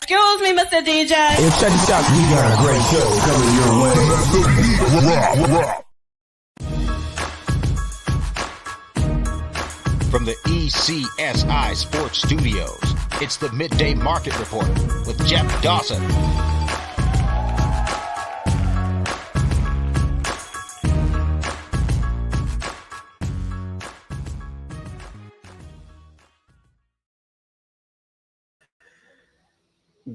Excuse me, Mr. DJ. Hey, check this out. We got a great show coming your way. From the ECSI Sports Studios, it's the Midday Market Report with Jeff Dawson.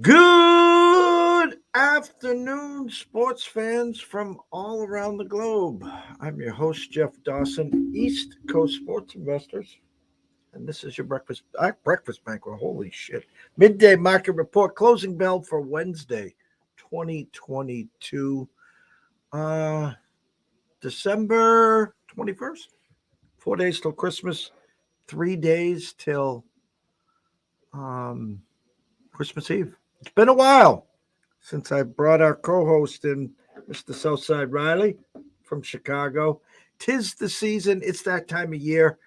Good afternoon, sports fans from all around the globe. I'm your host, Jeff Dawson, East Coast Sports Investors, and this is your breakfast banquet. Holy shit. Midday Market Report, closing bell for Wednesday, 2022, December 21st. 4 days till Christmas, 3 days till Christmas Eve. It's been a while since I brought our co-host in, Mr. Southside Riley from Chicago. 'Tis the season. It's that time of year.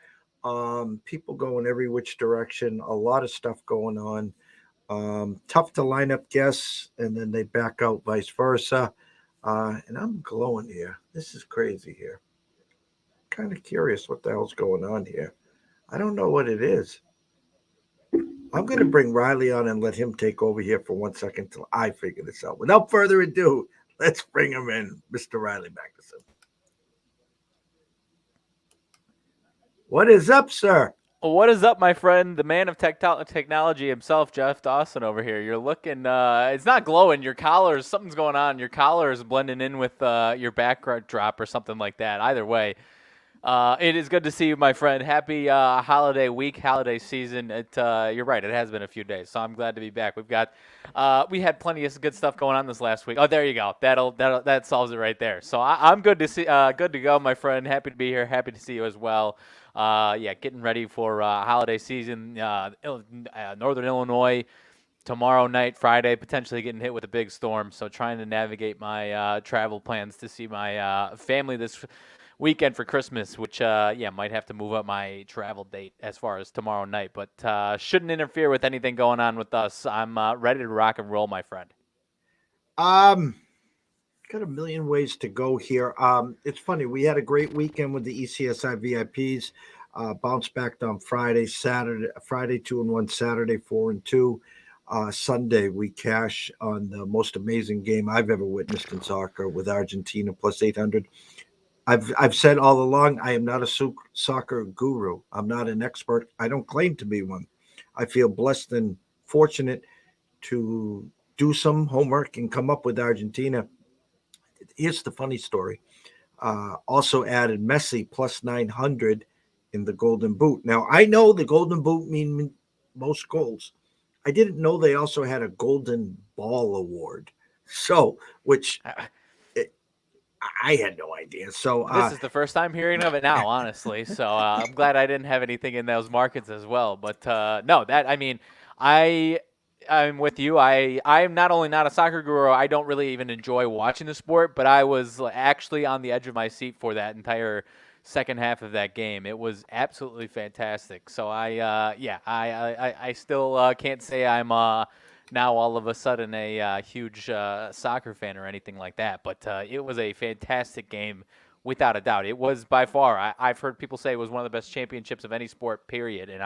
People go in every which direction. A lot of stuff going on. Tough to line up guests, and then they back out vice versa. And I'm glowing here. This is crazy here. Kind of curious what the hell's going on here. I don't know what it is. I'm going to bring Riley on and let him take over here for 1 second till I figure this out. Without further ado, let's bring him in, Mr. Riley Magnuson. What is up, sir? What is up, my friend? The man of technology himself, Jeff Dawson over here. You're looking, it's not glowing. Your collar, something's going on. Your collar is blending in with your backdrop or something like that. Either way. It is good to see you, my friend. Happy holiday week, holiday season. You're right. It has been a few days, so I'm glad to be back. We had plenty of good stuff going on this last week. Oh, there you go. That solves it right there. So I'm good to see. Good to go, my friend. Happy to be here. Happy to see you as well. Getting ready for holiday season. Northern Illinois. Tomorrow night, Friday, potentially getting hit with a big storm. So trying to navigate my travel plans to see my family this weekend for Christmas, which might have to move up my travel date as far as tomorrow night, but shouldn't interfere with anything going on with us. I'm ready to rock and roll, my friend. Got a million ways to go here. It's funny, we had a great weekend with the ECSI VIPs. Bounced back on Friday 2-1, Saturday 4-2. Sunday we cash on the most amazing game I've ever witnessed in soccer with Argentina plus 800. I've said all along, I am not a soccer guru. I'm not an expert. I don't claim to be one. I feel blessed and fortunate to do some homework and come up with Argentina. Here's the funny story. Also added Messi plus 900 in the Golden Boot. Now, I know the Golden Boot means most goals. I didn't know they also had a Golden Ball Award. So, which... I had no idea. So this is the first time hearing of it now, honestly. So I'm glad I didn't have anything in those markets as well. But I'm with you. I'm not only not a soccer guru, I don't really even enjoy watching the sport, but I was actually on the edge of my seat for that entire second half of that game. It was absolutely fantastic. So I still can't say I'm now all of a sudden a huge soccer fan or anything like that. But it was a fantastic game without a doubt. It was by far, I've heard people say it was one of the best championships of any sport, period. And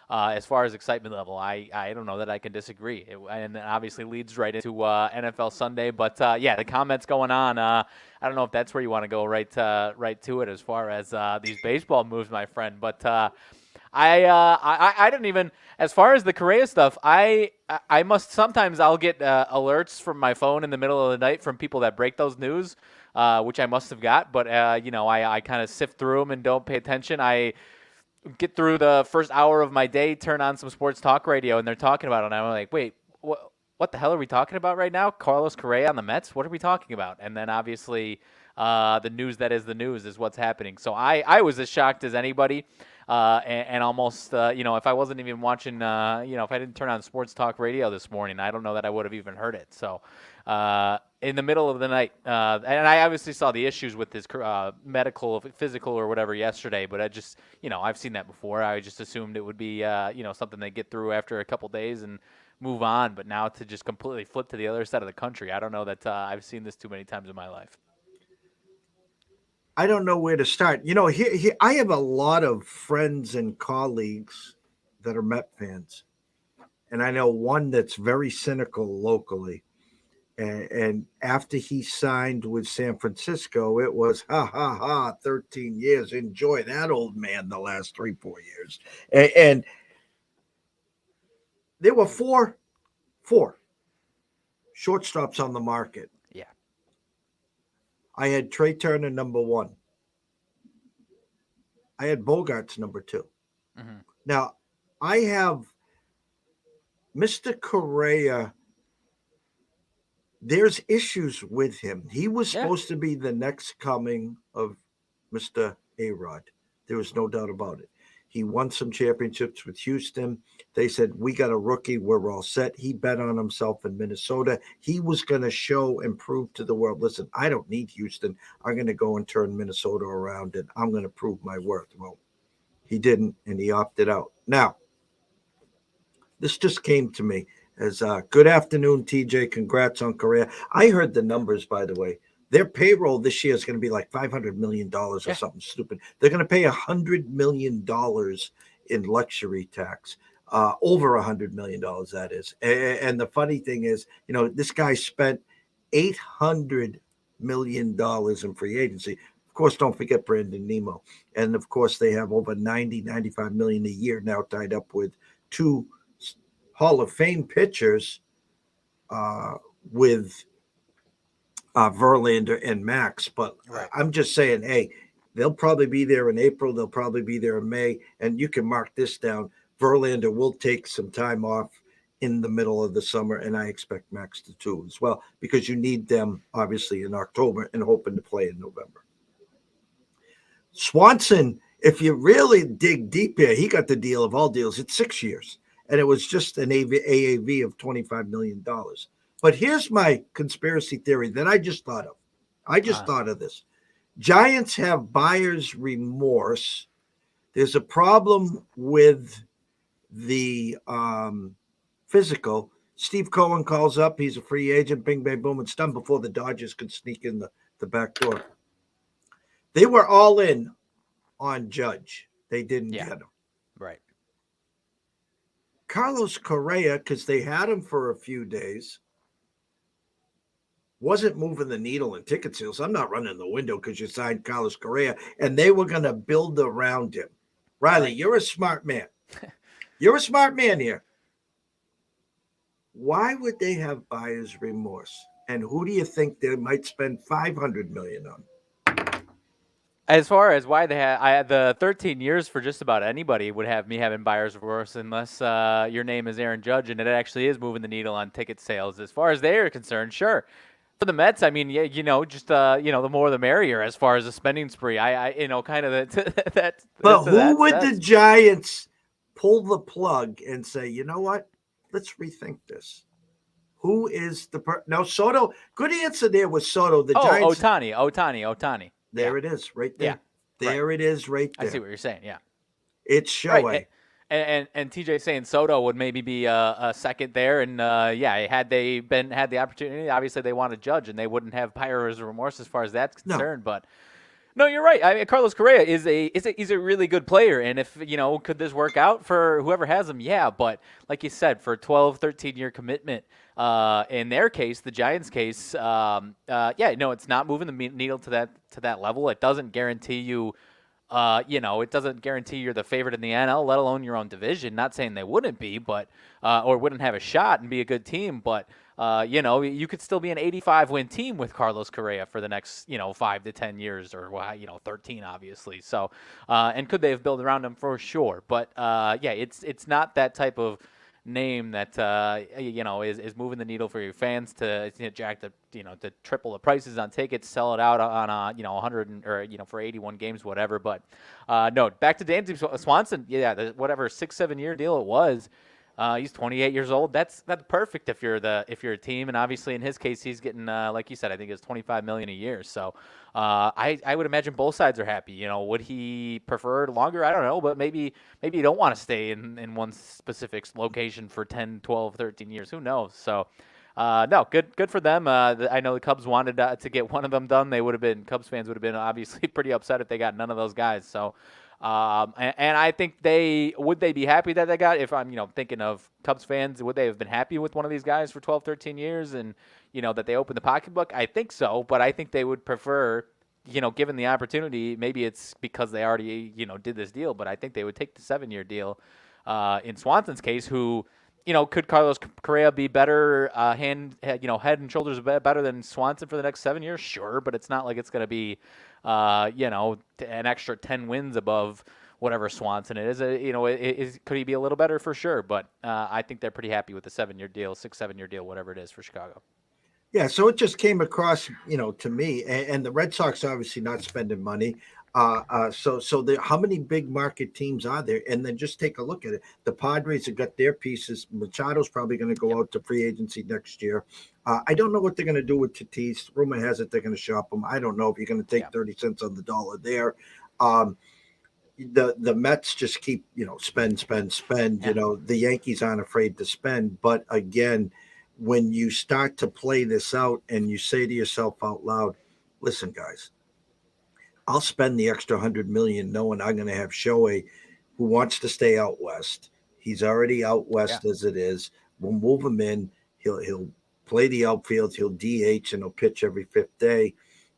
as far as excitement level, I don't know that I can disagree. And obviously leads right into NFL Sunday. But the comments going on, I don't know if that's where you want to go right to it as far as these baseball moves, my friend. But I didn't even, as far as the Correa stuff, I must, sometimes I'll get alerts from my phone in the middle of the night from people that break those news, which I must have got, but I kind of sift through them and don't pay attention. I get through the first hour of my day, turn on some sports talk radio, and they're talking about it, and I'm like, wait, what the hell are we talking about right now? Carlos Correa on the Mets? What are we talking about? And then obviously the news that is the news is what's happening. So I was as shocked as anybody. And almost, if I wasn't even watching, if I didn't turn on sports talk radio this morning, I don't know that I would have even heard it. So in the middle of the night, and I obviously saw the issues with his medical, physical or whatever yesterday, but I just, I've seen that before. I just assumed it would be, something they get through after a couple days and move on. But now to just completely flip to the other side of the country, I don't know that I've seen this too many times in my life. I don't know where to start. Here I have a lot of friends and colleagues that are Met fans, and I know one that's very cynical locally. And after he signed with San Francisco, it was ha ha ha, 13 years. Enjoy that old man the last 3-4 years. And there were four shortstops on the market. Yeah. I had Trey Turner number 1. I had Bogarts number 2. Mm-hmm. Now, I have Mr. Correa. There's issues with him. He was supposed to be the next coming of Mr. A-Rod. There was no doubt about it. He won some championships with Houston. They said, we got a rookie. We're all set. He bet on himself in Minnesota. He was going to show and prove to the world, listen, I don't need Houston. I'm going to go and turn Minnesota around, and I'm going to prove my worth. Well, he didn't, and he opted out. Now, this just came to me as good afternoon, TJ. Congrats on Correa. I heard the numbers, by the way. Their payroll this year is going to be like $500 million or something stupid. They're going to pay $100 million in luxury tax, over $100 million, that is. And the funny thing is, this guy spent $800 million in free agency. Of course, don't forget Brandon Nimmo. And, of course, they have over $95 million a year now tied up with 2 Hall of Fame pitchers with Verlander and Max. But I'm just saying, hey, they'll probably be there in April. They'll probably be there in May. And you can mark this down. Verlander will take some time off in the middle of the summer, and I expect Max to too as well, because you need them, obviously, in October and hoping to play in November. Swanson, if you really dig deep here, he got the deal of all deals. It's 6 years. And it was just an AAV of $25 million. But here's my conspiracy theory that I just thought of. I just thought of this. Giants have buyer's remorse. There's a problem with the physical. Steve Cohen calls up. He's a free agent. Bing, bang, boom. It's done before the Dodgers could sneak in the back door. They were all in on Judge. They didn't get him. Right. Carlos Correa, because they had him for a few days, wasn't moving the needle in ticket sales. I'm not running the window because you signed Carlos Correa, and they were going to build around him. Riley, you're a smart man. You're a smart man here. Why would they have buyer's remorse? And who do you think they might spend $500 million on? As far as why they had the 13 years for just about anybody would have me having buyer's remorse unless your name is Aaron Judge and it actually is moving the needle on ticket sales. As far as they are concerned, sure. For the Mets, I mean, the more the merrier as far as the spending spree. Kind of that. But who would the Giants pull the plug and say, you know what? Let's rethink this. Who is the now Soto? Good answer there was Soto. The Giants. Ohtani. There it is, right there. Yeah, there it is, right there. I see what you're saying. Yeah, it's Shohei. Right. And TJ saying Soto would maybe be a second there, and had they had the opportunity, obviously they want to Judge, and they wouldn't have buyer's remorse as far as that's concerned. No. But no, you're right. Carlos Correa he's a really good player, and if could this work out for whoever has him? Yeah, but like you said, for a 12, 13-year commitment. In their case, the Giants' case, it's not moving the needle to that level. It doesn't guarantee you, it doesn't guarantee you're the favorite in the NL, let alone your own division. Not saying they wouldn't be, but or wouldn't have a shot and be a good team, but you could still be an 85-win team with Carlos Correa for the next 5 to 10 years, or 13 obviously. So, and could they have built around him for sure? But it's not that type of name that is moving the needle for your fans to jack the to triple the prices on tickets, sell it out on 100 or for 81 games, whatever. But no, back to Dansby Swanson. Yeah, whatever 6-7 year deal it was. He's 28 years old. That's perfect if you're a team, and obviously in his case, he's getting like you said, I think it's 25 million a year. So I would imagine both sides are happy. Would he prefer longer? I don't know, but maybe you don't want to stay in one specific location for 10, 12, 13 years. Who knows? So. No, good for them. I know the Cubs wanted to get one of them done. Cubs fans would have been obviously pretty upset if they got none of those guys. So, and I think would they be happy that they got, if I'm, thinking of Cubs fans, would they have been happy with one of these guys for 12, 13 years and, that they opened the pocketbook? I think so, but I think they would prefer, given the opportunity, maybe it's because they already, did this deal, but I think they would take the 7-year deal, in Swanson's case, who, could Carlos Correa be better, head and shoulders better than Swanson for the next 7 years? Sure, but it's not like it's going to be, an extra 10 wins above whatever Swanson is. Could he be a little better? For sure, but I think they're pretty happy with the 7-year deal, 6-7-year deal, whatever it is for Chicago. Yeah, so it just came across, to me, and the Red Sox obviously not spending money. So how many big market teams are there? And then just take a look at it. The Padres have got their pieces. Machado's probably going to go out to free agency next year. I don't know what they're going to do with Tatis. Rumor has it they're going to shop him. I don't know if you're going to take 30 cents on the dollar there. The Mets just keep, spend. The Yankees aren't afraid to spend. But again, when you start to play this out and you say to yourself out loud, listen, guys, I'll spend the extra $100 million knowing I'm going to have Shohei, who wants to stay out west. He's already out west as it is. We'll move him in. He'll play the outfield. He'll DH and he'll pitch every fifth day.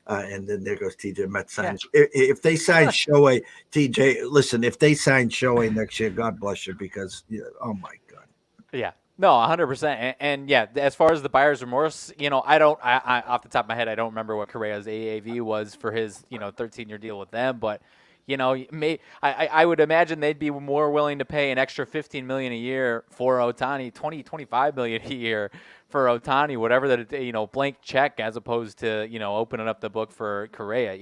And then there goes TJ Mets signs. Yeah. If they sign Shohei, TJ, listen, if they sign Shohei next year, God bless you, because oh my God. Yeah. No, 100%. And yeah, as far as the buyer's remorse, I off the top of my head, I don't remember what Correa's AAV was for his, 13-year deal with them. But, I would imagine they'd be more willing to pay an extra $15 million a year for Ohtani, $25 million a year for Ohtani, whatever that, blank check, as opposed to, opening up the book for Correa.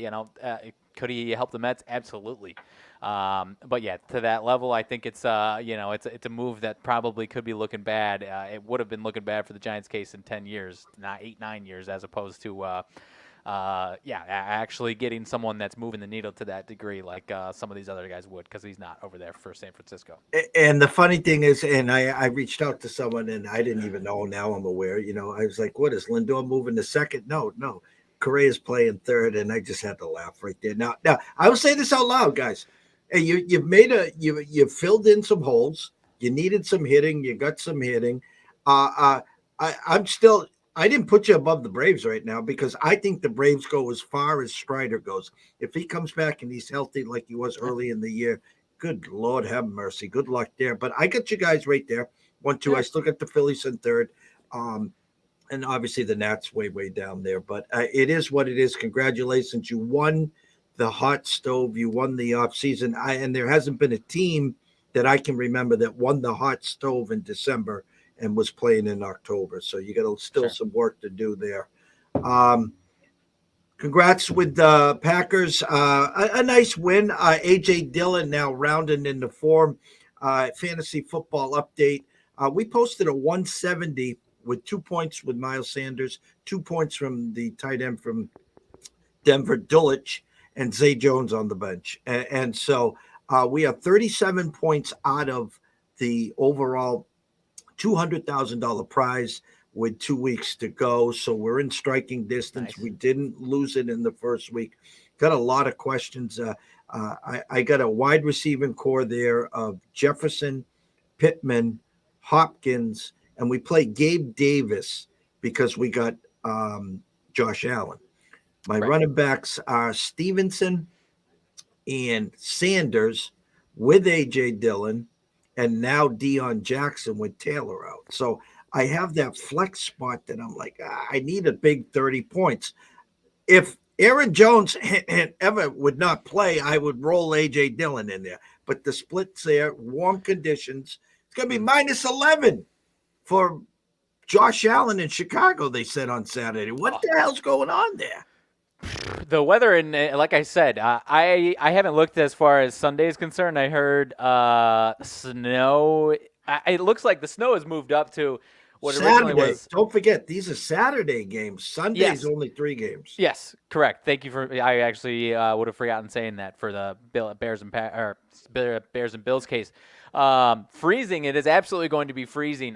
Could he help the Mets? Absolutely. But yeah, to that level, I think it's it's a move that probably could be looking bad. It would have been looking bad for the Giants' case in 10 years, not 8-9 years, as opposed to actually getting someone that's moving the needle to that degree, like some of these other guys would, because he's not over there for San Francisco. And the funny thing is, and I reached out to someone and I didn't even know. Now I'm aware. I was like, "What is Lindor moving to second?" No. Correa's playing third, and I just had to laugh right there. Now I will say this out loud, guys. Hey, you've filled in some holes. You needed some hitting. You got some hitting. I didn't put you above the Braves right now because I think the Braves go as far as Strider goes. If he comes back and he's healthy like he was early in the year, good Lord have mercy. Good luck there. But I got you guys right there. 1-2. Yeah. I still got the Phillies in third. And obviously the Nats way down there. But it is what it is. Congratulations. You won the hot stove. You won the offseason. And there hasn't been a team that I can remember that won the hot stove in December and was playing in October. So you got still some work to do there. Congrats with the Packers. A nice win. A.J. Dillon now rounding into form. Fantasy football update. We posted a 170 with 2 points with Miles Sanders, 2 points from the tight end from Denver, Dulcich, and Zay Jones on the bench. And so we have 37 points out of the overall $200,000 prize with 2 weeks to go. So we're in striking distance. Nice. We didn't lose it in the first week. Got a lot of questions. I got a wide receiving core there of Jefferson, Pittman, Hopkins, and we play Gabe Davis because we got Josh Allen. My running backs are Stevenson and Sanders with A.J. Dillon, and now Deion Jackson with Taylor out. So I have that flex spot that I'm like, I need a big 30 points. If Aaron Jones ever would not play, I would roll A.J. Dillon in there. But the split's there, warm conditions. It's going to be minus 11 for Josh Allen in Chicago, they said on Saturday. What the hell's going on there? The weather, and like I said, I haven't looked as far as Sunday is concerned. I heard snow It looks like the snow has moved up to what originally Saturday. was. Don't forget, these are Saturday games. Sunday's Yes. only 3 games. Yes, correct. Thank you for. I actually would have forgotten saying that for the Bears and Bills case. Freezing. It is absolutely going to be freezing.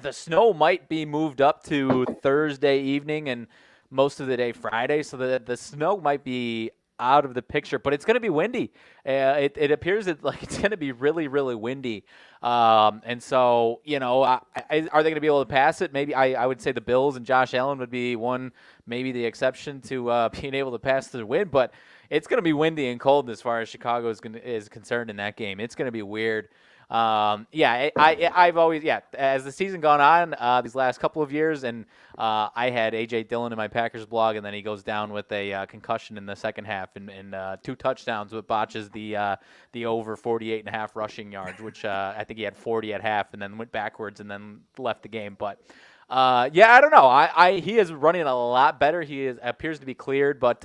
The snow might be moved up to Thursday evening and most of the day Friday, so the snow might be out of the picture, but it's going to be windy. It appears that like it's going to be really, really windy. And so, are they going to be able to pass it? Maybe I would say the Bills and Josh Allen would be one, maybe the exception to being able to pass the wind, but it's going to be windy and cold as far as Chicago is concerned in that game. It's going to be weird. I've always, as the season gone on, these last couple of years, and I had A.J. Dillon in my Packers blog, and then he goes down with a concussion in the second half and 2 touchdowns, but botches the over 48.5 rushing yards, which I think he had 40 at half, and then went backwards and then left the game. But I don't know. He is running a lot better. He appears to be cleared, but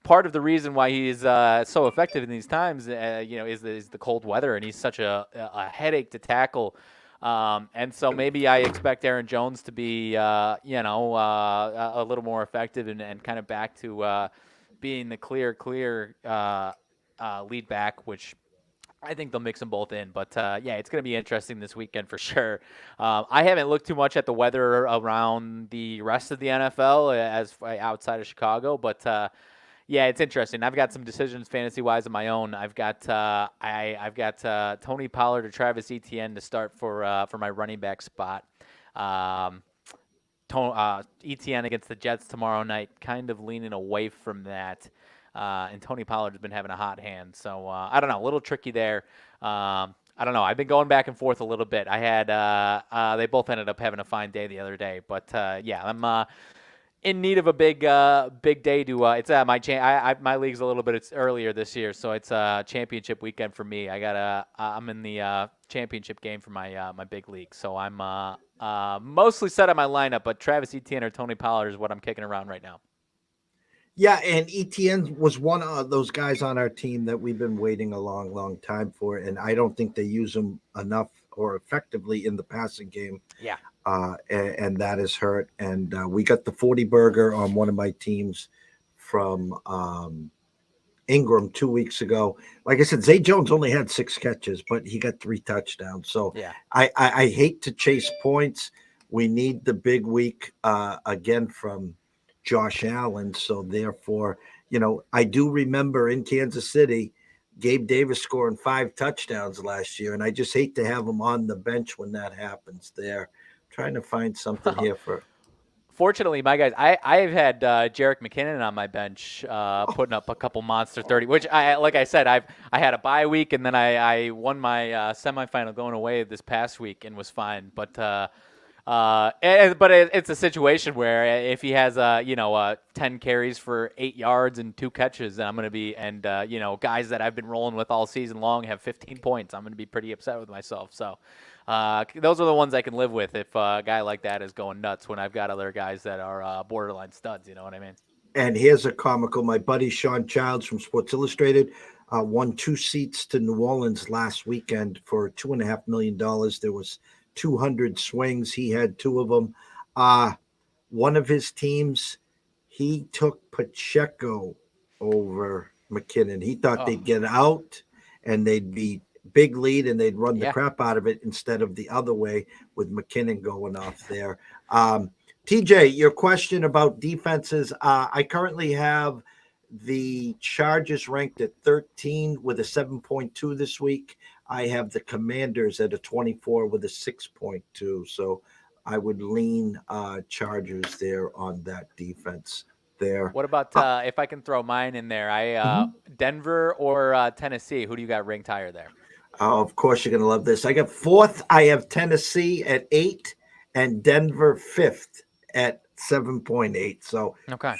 part of the reason why he's so effective in these times, is the cold weather, and he's such a headache to tackle. And so maybe I expect Aaron Jones to be, a little more effective and kind of back to being the clear lead back, which I think they'll mix them both in. But, it's going to be interesting this weekend for sure. I haven't looked too much at the weather around the rest of the NFL as outside of Chicago, but it's interesting. I've got some decisions fantasy-wise of my own. I've got Tony Pollard or Travis Etienne to start for my running back spot. Etienne against the Jets tomorrow night, kind of leaning away from that. And Tony Pollard has been having a hot hand. So, I don't know, a little tricky there. I don't know. I've been going back and forth a little bit. I had they both ended up having a fine day the other day. But, I'm in need of a big day to it's my league's a little bit earlier this year, so it's a championship weekend for me. I'm in the championship game for my big league, so I'm mostly set on my lineup, but Travis Etienne or Tony Pollard is what I'm kicking around right now. Yeah, and Etienne was one of those guys on our team that we've been waiting a long, long time for, and I don't think they use him enough or effectively in the passing game. Yeah. And that is hurt. And we got the 40 burger on one of my teams from Ingram 2 weeks ago. Like I said, Zay Jones only had 6 catches, but he got 3 touchdowns. So yeah. I hate to chase points. We need the big week again from Josh Allen. So therefore, I do remember in Kansas City, Gabe Davis scoring 5 touchdowns last year, and I just hate to have him on the bench when that happens there. Trying to find something here for. Fortunately, my guys, I've had Jerick McKinnon on my bench putting up a couple monster 30, which like I said, I had a bye week, and then I won my semifinal going away this past week and was fine. But it's a situation where if he has 10 carries for 8 yards and 2 catches, then I'm going to be guys that I've been rolling with all season long have 15 points. I'm going to be pretty upset with myself. So. Those are the ones I can live with if a guy like that is going nuts when I've got other guys that are borderline studs. You know what I mean? And here's a comical. My buddy Sean Childs from Sports Illustrated won 2 seats to New Orleans last weekend for $2.5 million. There was 200 swings. He had 2 of them. One of his teams, he took Pacheco over McKinnon. He thought they'd get out and they'd be big lead and they'd run the crap out of it instead of the other way with McKinnon going off there. TJ, your question about defenses. I currently have the Chargers ranked at 13 with a 7.2 this week. I have the Commanders at a 24 with a 6.2. So I would lean Chargers there on that defense there. What about if I can throw mine in there? Denver or Tennessee? Who do you got ranked higher there? Oh, of course, you're going to love this. I got 4th. I have Tennessee at 8 and Denver 5th at 7.8. So okay,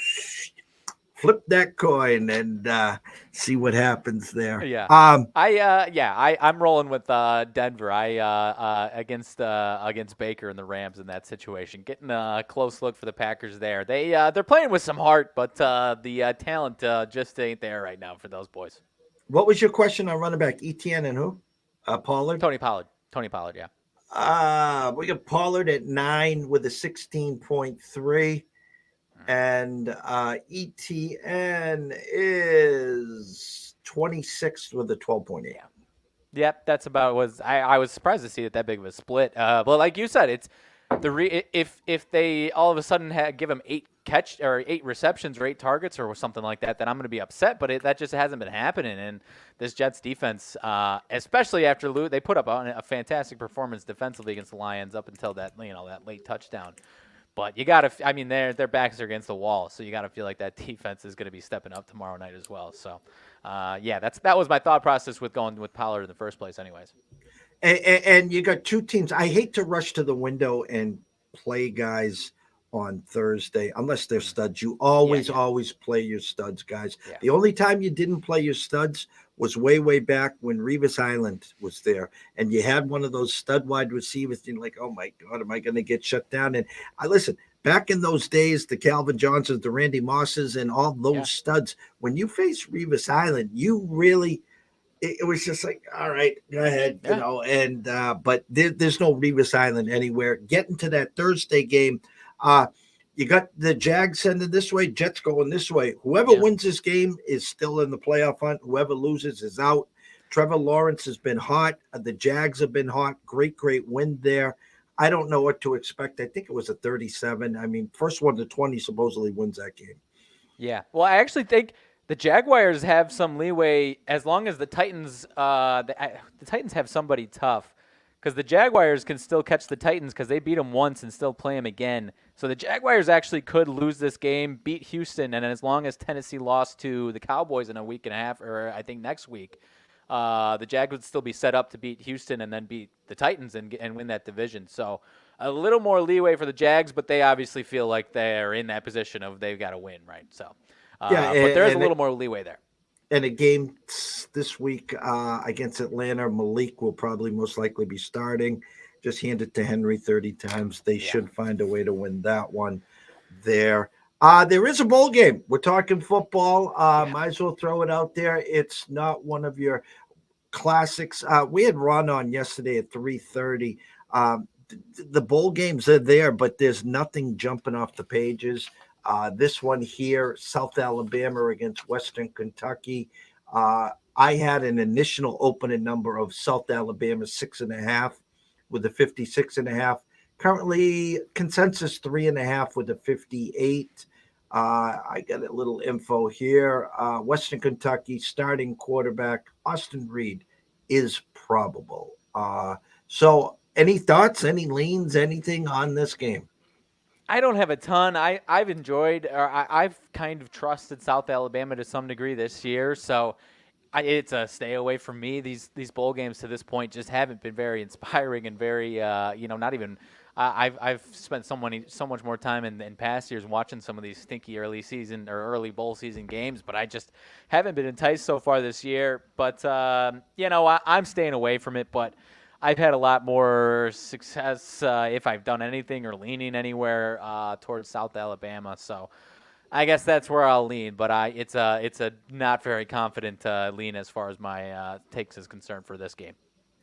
flip that coin and see what happens there. Yeah. I'm rolling with Denver. Against Baker and the Rams in that situation, getting a close look for the Packers there. They're playing with some heart, but the talent just ain't there right now for those boys. What was your question on running back? Etienne and who? Pollard? Tony Pollard. Tony Pollard, yeah. We got Pollard at 9 with a 16.3. And ETN is 26th with a 12.8. Yeah. Yep, that's about I was surprised to see that big of a split. But like you said, it's if they all of a sudden give him 8 receptions or 8 targets or something like that, then I'm going to be upset. But that just hasn't been happening. And this Jets defense, especially after they put up a fantastic performance defensively against the Lions up until that late touchdown. But you got to, I mean, their backs are against the wall, so you got to feel like that defense is going to be stepping up tomorrow night as well. So, yeah, that was my thought process with going with Pollard in the first place, anyways. And you got two teams. I hate to rush to the window and play guys on Thursday unless they're studs. You always play your studs, guys. Yeah. The only time you didn't play your studs was way back when Revis Island was there, and you had one of those stud wide receivers, and you're like, oh my God, am I going to get shut down? And I listen, back in those days, the Calvin Johnsons, the Randy Mosses, and all those studs, when you face Revis Island, you really it was just like, all right, go ahead, and but there's no Revis Island anywhere. Getting to that Thursday game, you got the Jags sending this way, Jets going this way. Whoever wins this game is still in the playoff hunt. Whoever loses is out. Trevor Lawrence has been hot. The Jags have been hot. Great win there. I don't know what to expect. I think it was a 37. I mean, first one to 20 supposedly wins that game. Yeah. Well, I actually think the Jaguars have some leeway as long as the Titans the Titans have somebody tough. Because the Jaguars can still catch the Titans because they beat them once and still play them again. So the Jaguars actually could lose this game, beat Houston, and as long as Tennessee lost to the Cowboys in a week and a half, or I think next week, the Jags would still be set up to beat Houston and then beat the Titans and win that division. So a little more leeway for the Jags, but they obviously feel like they're in that position of they've got to win, right? So, but there is a little more leeway there. And a game this week against Atlanta, Malik will probably most likely be starting. Just hand it to Henry 30 times. They should find a way to win that one there. There is a bowl game. We're talking football. Might as well throw it out there. It's not one of your classics. We had Ron on yesterday at 3:30. The bowl games are there, but there's nothing jumping off the pages. This one here, South Alabama against Western Kentucky. I had an initial opening number of South Alabama 6.5 with a 56.5. Currently consensus 3.5 with a 58. I got a little info here. Western Kentucky starting quarterback Austin Reed is probable. So any thoughts, any leans, anything on this game? I don't have a ton. I've enjoyed, or I've kind of trusted South Alabama to some degree this year. So it's a stay away from me. These bowl games to this point just haven't been very inspiring and very, not even. I've spent so much more time in past years watching some of these stinky early season or early bowl season games, but I just haven't been enticed so far this year. But I'm staying away from it. But I've had a lot more success if I've done anything or leaning anywhere towards South Alabama. So I guess that's where I'll lean. But it's a not very confident lean as far as my takes is concerned for this game.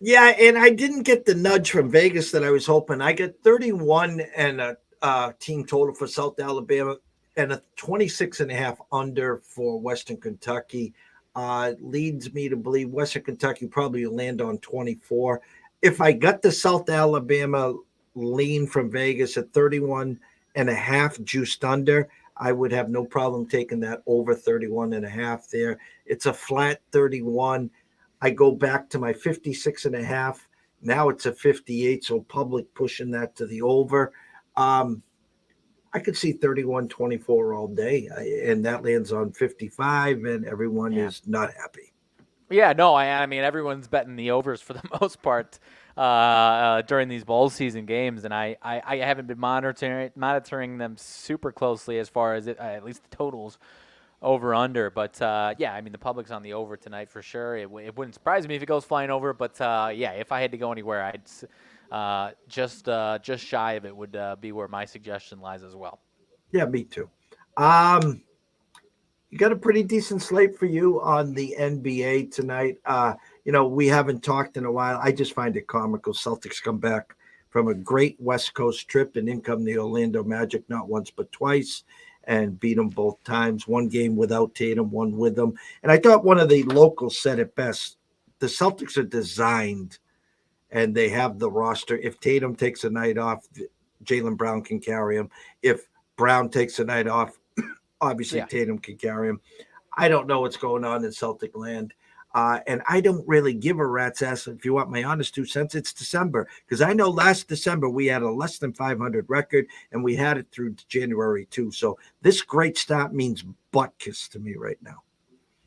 Yeah, and I didn't get the nudge from Vegas that I was hoping. I get 31 and a team total for South Alabama and a 26.5 under for Western Kentucky. Leads me to believe Western Kentucky probably will land on 24. If I got the South Alabama lean from Vegas at 31.5 juiced under, I would have no problem taking that over 31.5 there. It's a flat 31. I go back to my 56.5. Now it's a 58. So public pushing that to the over. I could see 31-24 all day, and that lands on 55, and everyone is not happy. Yeah, no, I mean, everyone's betting the overs for the most part during these bowl season games, and I haven't been monitoring them super closely as far as at least the totals over under. But I mean, the public's on the over tonight for sure. It wouldn't surprise me if it goes flying over, but if I had to go anywhere, I'd just shy of it would be where my suggestion lies as well. Yeah, me too. You got a pretty decent slate for you on the NBA tonight. we haven't talked in a while. I just find it comical. Celtics come back from a great West Coast trip, and in come the Orlando Magic, not once but twice, and beat them both times. One game without Tatum, one with them. And I thought one of the locals said it best. The Celtics are designed, and they have the roster. If Tatum takes a night off, Jaylen Brown can carry him. If Brown takes a night off, obviously Tatum can carry him. I don't know what's going on in Celtic land. And I don't really give a rat's ass, if you want my honest 2 cents. It's December, because I know last December we had a less than 500 record, and we had it through January too. So this great start means butt kiss to me right now.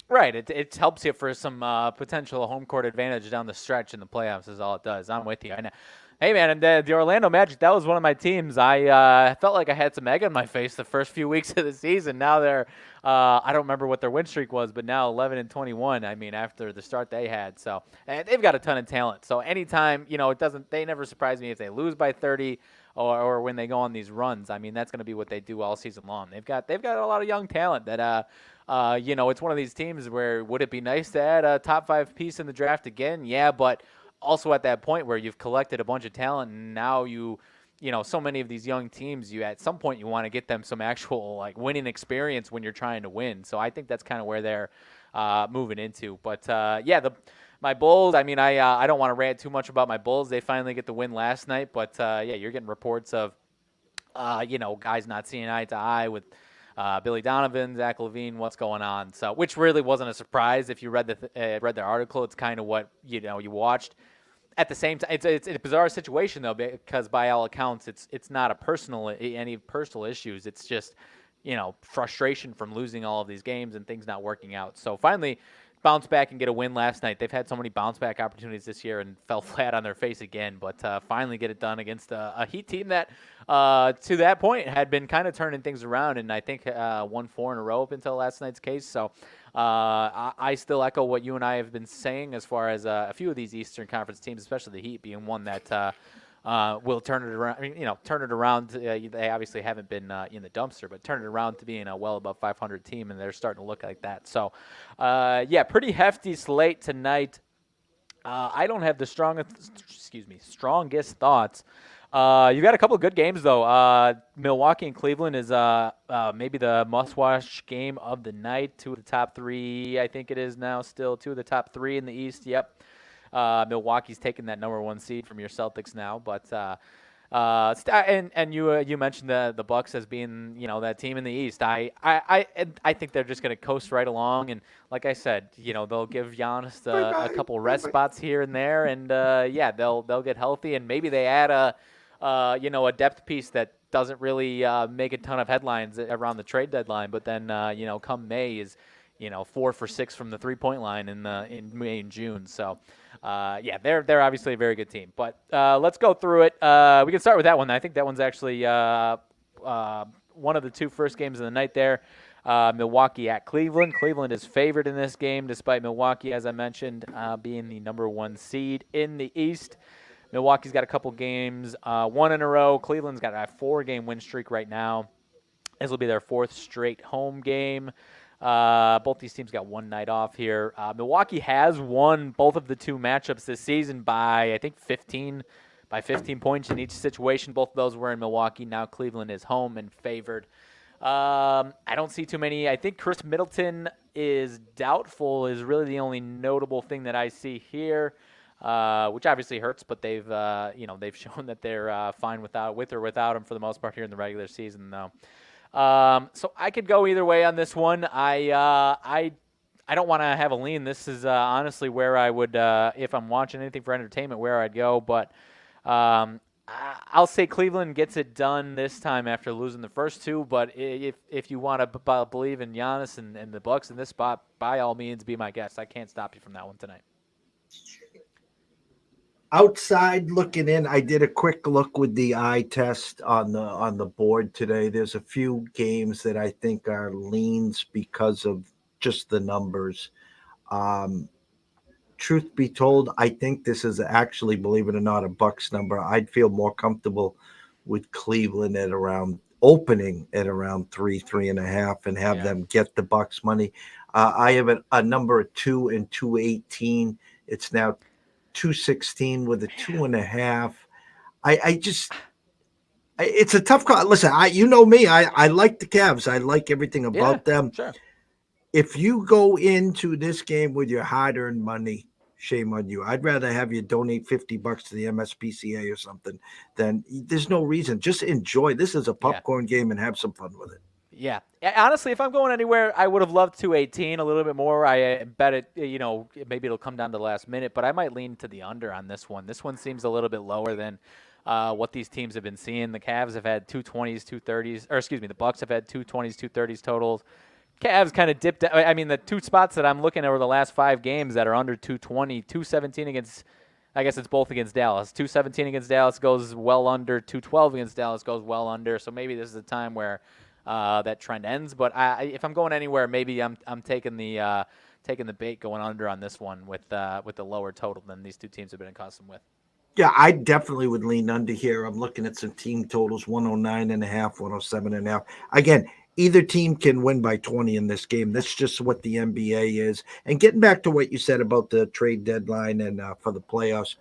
Right. It helps you for some potential home court advantage down the stretch in the playoffs is all it does. I'm with you. I know. Hey, man, and the Orlando Magic, that was one of my teams. I felt like I had some egg on my face the first few weeks of the season. Now they're I don't remember what their win streak was, but now 11-21, I mean, after the start they had. So, and they've got a ton of talent. So anytime, they never surprise me if they lose by 30 or when they go on these runs. I mean, that's going to be what they do all season long. They've got a lot of young talent that it's one of these teams where would it be nice to add a top 5 piece in the draft again? Yeah, but also at that point where you've collected a bunch of talent and now so many of these young teams, at some point you want to get them some actual winning experience when you're trying to win. So I think that's kind of where they're moving into. But my Bulls, I mean, I don't want to rant too much about my Bulls. They finally get the win last night, but you're getting reports of guys not seeing eye to eye with Billy Donovan, Zach LaVine, what's going on? So, which really wasn't a surprise if you read their article. It's kind of what you watched. At the same time, it's a bizarre situation though, because by all accounts, it's not any personal issues. It's just frustration from losing all of these games and things not working out. So finally, bounce back and get a win last night. They've had so many bounce back opportunities this year and fell flat on their face again, but finally get it done against a Heat team that to that point had been kind of turning things around, and I think won 4 in a row up until last night's case. So I still echo what you and I have been saying as far as a few of these Eastern Conference teams, especially the Heat being one that will turn it around. I mean, turn it around. They obviously haven't been in the dumpster, but turn it around to being a well above 500 team, and they're starting to look like that. So, pretty hefty slate tonight. I don't have the strongest thoughts. You got a couple of good games though. Milwaukee and Cleveland is maybe the must-watch game of the night. 2 of the top 3, I think it is now. Still 2 of the top 3 in the East. Yep. Milwaukee's taking that number 1 seed from your Celtics now, but you mentioned the Bucks as being that team in the East. I think they're just going to coast right along, and like I said, they'll give Giannis a couple rest spots here and there, and they'll get healthy, and maybe they add a depth piece that doesn't really make a ton of headlines around the trade deadline, but then come May is 4 for 6 from the 3-point line in May and June. So, they're obviously a very good team. But let's go through it. We can start with that one. I think that one's actually one of the 2 first games of the night there. Milwaukee at Cleveland. Cleveland is favored in this game, despite Milwaukee, as I mentioned, being the number 1 seed in the East. Milwaukee's got a couple games, 1 in a row. Cleveland's got a 4-game win streak right now. This will be their 4th straight home game. Both these teams got 1 night off here. Milwaukee has won both of the 2 matchups this season by, I think, 15 points in each situation. Both of those were in Milwaukee. Now Cleveland is home and favored. I don't see too many. I think Chris Middleton is doubtful is really the only notable thing that I see here, which obviously hurts, but they've shown that they're fine with or without him for the most part here in the regular season, though. So I could go either way on this one. I don't want to have a lean. This is honestly where I would, if I'm watching anything for entertainment, where I'd go. But I'll say Cleveland gets it done this time after losing the first 2. But if you want to believe in Giannis and the Bucks in this spot, by all means, be my guest. I can't stop you from that one tonight. Outside looking in, I did a quick look with the eye test on the board today. There's a few games that I think are leans because of just the numbers. Truth be told, I think this is actually, believe it or not, a Bucks number. I'd feel more comfortable with Cleveland opening at around 3.5, and have them get the Bucks money. I have a number of 2 and 218 It's now 216 with a 2.5. It's a tough call. Listen, you know me. I like the Cavs. I like everything about them. Sure. If you go into this game with your hard-earned money, shame on you. I'd rather have you donate $50 to the MSPCA or something than there's no reason. Just enjoy. This is a popcorn game and have some fun with it. Yeah. Honestly, if I'm going anywhere, I would have loved 218 a little bit more. I bet it, maybe it'll come down to the last minute, but I might lean to the under on this one. This one seems a little bit lower than what these teams have been seeing. The Cavs have had 220s, 230s, or excuse me, the Bucks have had 220s, 230s totals. Cavs kind of dipped. I mean, the two spots that I'm looking at over the last 5 games that are under 220, 217 against, I guess it's both against Dallas. 217 against Dallas goes well under. 212 against Dallas goes well under. So maybe this is a time where that trend ends. But if I'm going anywhere, maybe I'm taking the bait going under on this one with the lower total than these two teams have been accustomed with. Yeah, I definitely would lean under here. I'm looking at some team totals, 109.5, 107.5. Again, either team can win by 20 in this game. That's just what the NBA is. And getting back to what you said about the trade deadline and for the playoffs,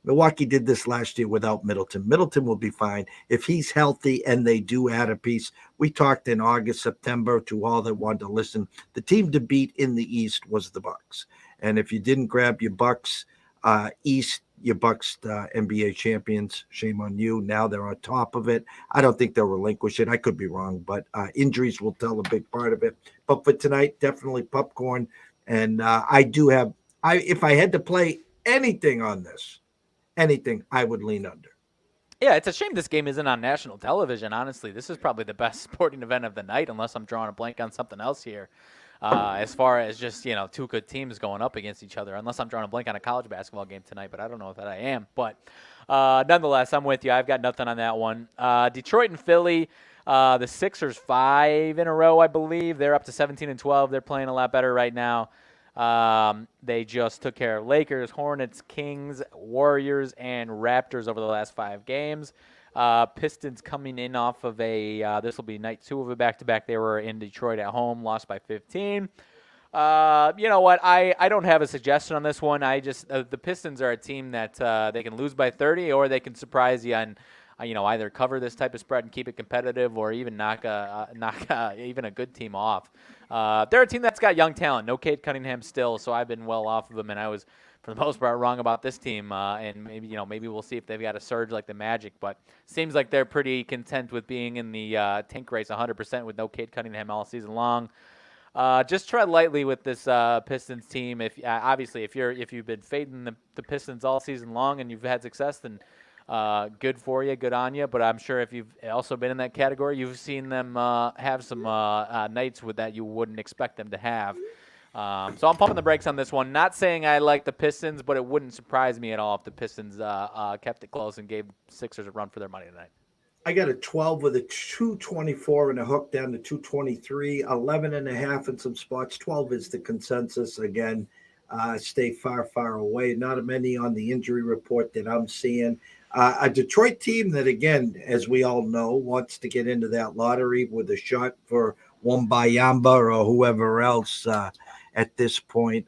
Milwaukee did this last year without Middleton. Middleton will be fine if he's healthy and they do add a piece. We talked in August, September to all that wanted to listen. The team to beat in the East was the Bucks. And if you didn't grab your Bucks East, your Bucks NBA champions, shame on you. Now they're on top of it. I don't think they'll relinquish it. I could be wrong, but injuries will tell a big part of it. But for tonight, definitely popcorn. And if I had to play anything on this, I would lean under. Yeah, it's a shame this game isn't on national television, honestly. This is probably the best sporting event of the night, unless I'm drawing a blank on something else here. As far as just, two good teams going up against each other, unless I'm drawing a blank on a college basketball game tonight, but I don't know if that I am. But nonetheless, I'm with you. I've got nothing on that one. Detroit and Philly, the Sixers 5 in a row, I believe. They're up to 17-12. They're playing a lot better right now. They just took care of Lakers, Hornets, Kings, Warriors, and Raptors over the last 5 games. Pistons coming in off of this will be night 2 of a back-to-back. They were in Detroit at home, lost by 15. You know what? I don't have a suggestion on this one. The Pistons are a team that they can lose by 30 or they can surprise you and either cover this type of spread and keep it competitive or even knock even a good team off. They're a team that's got young talent. No Cade Cunningham still, so I've been well off of them, and I was, for the most part, wrong about this team. And maybe we'll see if they've got a surge like the Magic, but seems like they're pretty content with being in the tank race 100% with no Cade Cunningham all season long. Just tread lightly with this Pistons team. If you've been fading the Pistons all season long and you've had success, then good for you, good on you. But I'm sure if you've also been in that category, you've seen them have some nights with that you wouldn't expect them to have. So I'm pumping the brakes on this one. Not saying I like the Pistons, but it wouldn't surprise me at all if the Pistons kept it close and gave Sixers a run for their money tonight. I got a 12 with a 224 and a hook down to 223, 11.5 in some spots. 12 is the consensus. Again, stay far, far away. Not many on the injury report that I'm seeing. A Detroit team that, again, as we all know, wants to get into that lottery with a shot for Wembayamba or whoever else at this point.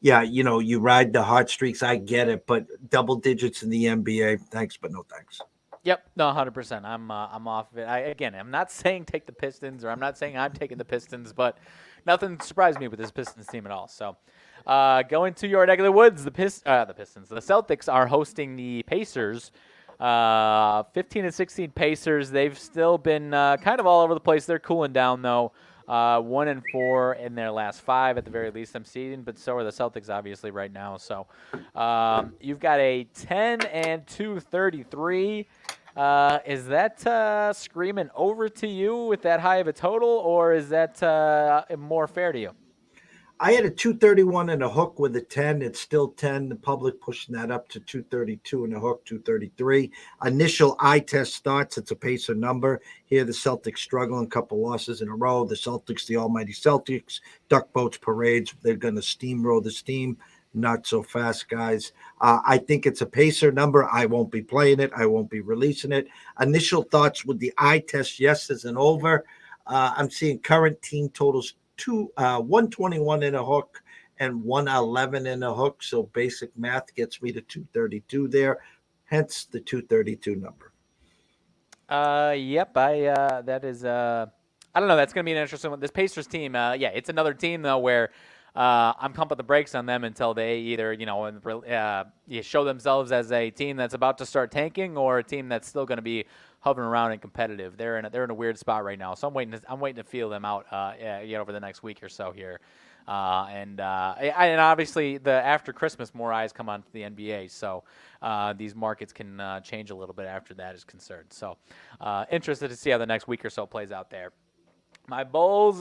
You ride the hot streaks. I get it, but double digits in the NBA, thanks, but no thanks. Yep, no, 100%. I'm off of it. I'm not saying take the Pistons, or I'm not saying I'm taking the Pistons, but nothing surprised me with this Pistons team at all. So, going to your neck of the woods, the Pistons, the Celtics are hosting the Pacers. 15-16 Pacers. They've still been kind of all over the place. They're cooling down though. 1-4 in their last 5 at the very least. I'm seeing, but so are the Celtics obviously right now. So, you've got a 10-2 33. Is that screaming over to you with that high of a total, or is that more fair to you? I had a 231 and a hook with a 10. It's still 10. The public pushing that up to 232 and a hook, 233. Initial eye test starts. It's a Pacer number. Here, the Celtics struggling, a couple losses in a row. The Celtics, the almighty Celtics, duck boats, parades. They're going to steamroll this team. Not so fast, guys. I think it's a Pacer number. I won't be playing it. I won't be releasing it. Initial thoughts with the eye test, yes, is an over. I'm seeing current team totals 121 and a hook and 111 in the hook. So basic math gets me to 232 there. Hence the 232 number. Yep. That is. I don't know. That's going to be an interesting one. This Pacers team. Yeah, it's another team though where I'm pumping the brakes on them until they either show themselves as a team that's about to start tanking or a team that's still going to be hovering around and competitive. They're in a weird spot right now, so I'm waiting to feel them out over the next week or so here. And obviously, after Christmas, more eyes come onto the NBA, so these markets can change a little bit after that is concerned. So, interested to see how the next week or so plays out there. My Bulls,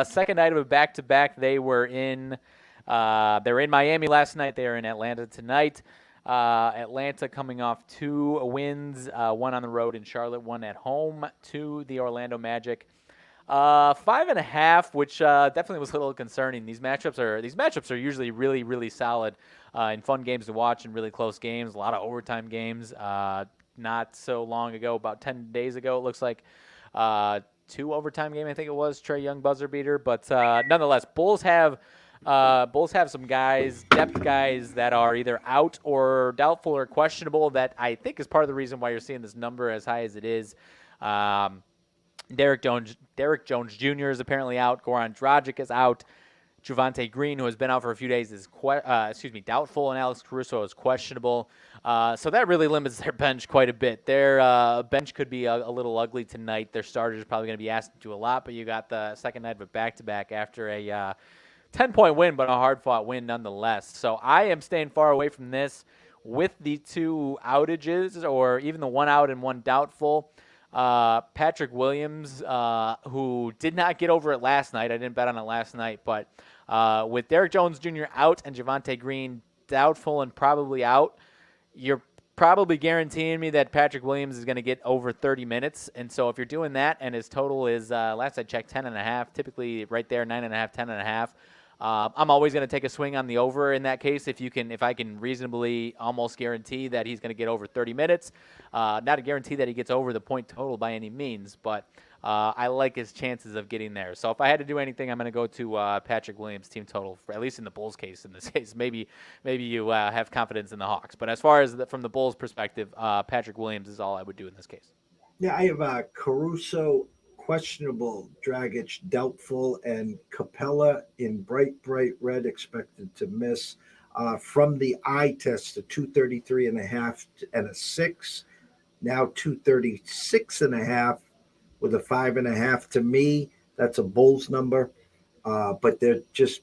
second night of a back-to-back. They were in Miami last night. They are in Atlanta tonight. Atlanta coming off 2 wins, one on the road in Charlotte, one at home to the Orlando Magic. 5.5, which definitely was a little concerning. These matchups are usually really, really solid and fun games to watch and really close games. A lot of overtime games. Not so long ago, about 10 days ago, it looks like 2 overtime game. I think it was Trae Young buzzer beater, but nonetheless, Bulls have some guys, depth guys that are either out or doubtful or questionable. That I think is part of the reason why you're seeing this number as high as it is. Derek Jones Jr. is apparently out. Goran Dragic is out. Javonte Green, who has been out for a few days, is doubtful, and Alex Caruso is questionable. So that really limits their bench quite a bit. Their bench could be a little ugly tonight. Their starters are probably going to be asked to do a lot, but you got the second night of a back-to-back after a 10-point win, but a hard-fought win nonetheless. So I am staying far away from this with the 2 outages, or even the 1 out and 1 doubtful. Patrick Williams, who did not get over it last night. I didn't bet on it last night, but with Derek Jones Jr. out and Javonte Green doubtful and probably out, you're probably guaranteeing me that Patrick Williams is going to get over 30 minutes. And so if you're doing that and his total is, last I checked, 10.5, typically right there, 9.5, 10.5, I'm always going to take a swing on the over in that case if I can reasonably almost guarantee that he's going to get over 30 minutes. Not a guarantee that he gets over the point total by any means, but I like his chances of getting there. So if I had to do anything, I'm going to go to Patrick Williams' team total, at least in the Bulls case. In this case, maybe you have confidence in the Hawks. But as far as from the Bulls' perspective, Patrick Williams is all I would do in this case. Yeah, I have Caruso questionable, Dragic doubtful, and Capella in bright red expected to miss. From the eye test, a 233.5 and a 6, now 236.5 with a 5.5. To me, that's a Bulls number, but they're just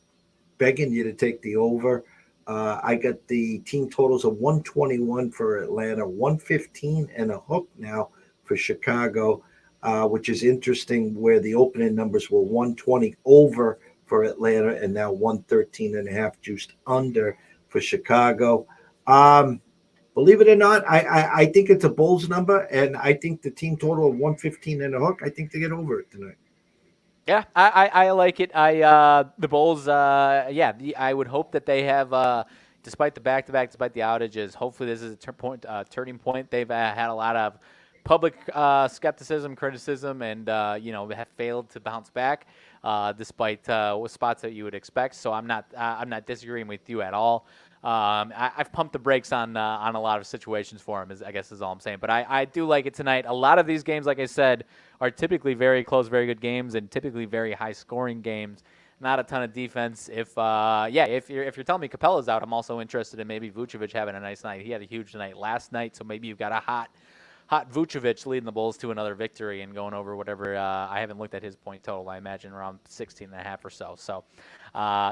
begging you to take the over. I got the team totals of 121 for Atlanta, 115 and a hook now for Chicago. Which is interesting, where the opening numbers were 120 over for Atlanta and now 113.5 juiced under for Chicago. Believe it or not, I think it's a Bulls number, and I think the team total of 115 and a hook, I think they get over it tonight. Yeah, I like it. The Bulls, I would hope that they have, despite the back-to-back, despite the outages, hopefully this is a turning point. They've had a lot of public skepticism, criticism, and have failed to bounce back despite spots that you would expect. So I'm not disagreeing with you at all. I've pumped the brakes on a lot of situations for him, I guess is all I'm saying. But I do like it tonight. A lot of these games, like I said, are typically very close, very good games, and typically very high-scoring games. Not a ton of defense. If you're telling me Capella's out, I'm also interested in maybe Vucevic having a nice night. He had a huge night last night, so maybe you've got a hot Vucevic leading the Bulls to another victory and going over whatever. I haven't looked at his point total. I imagine around 16.5 or so. So,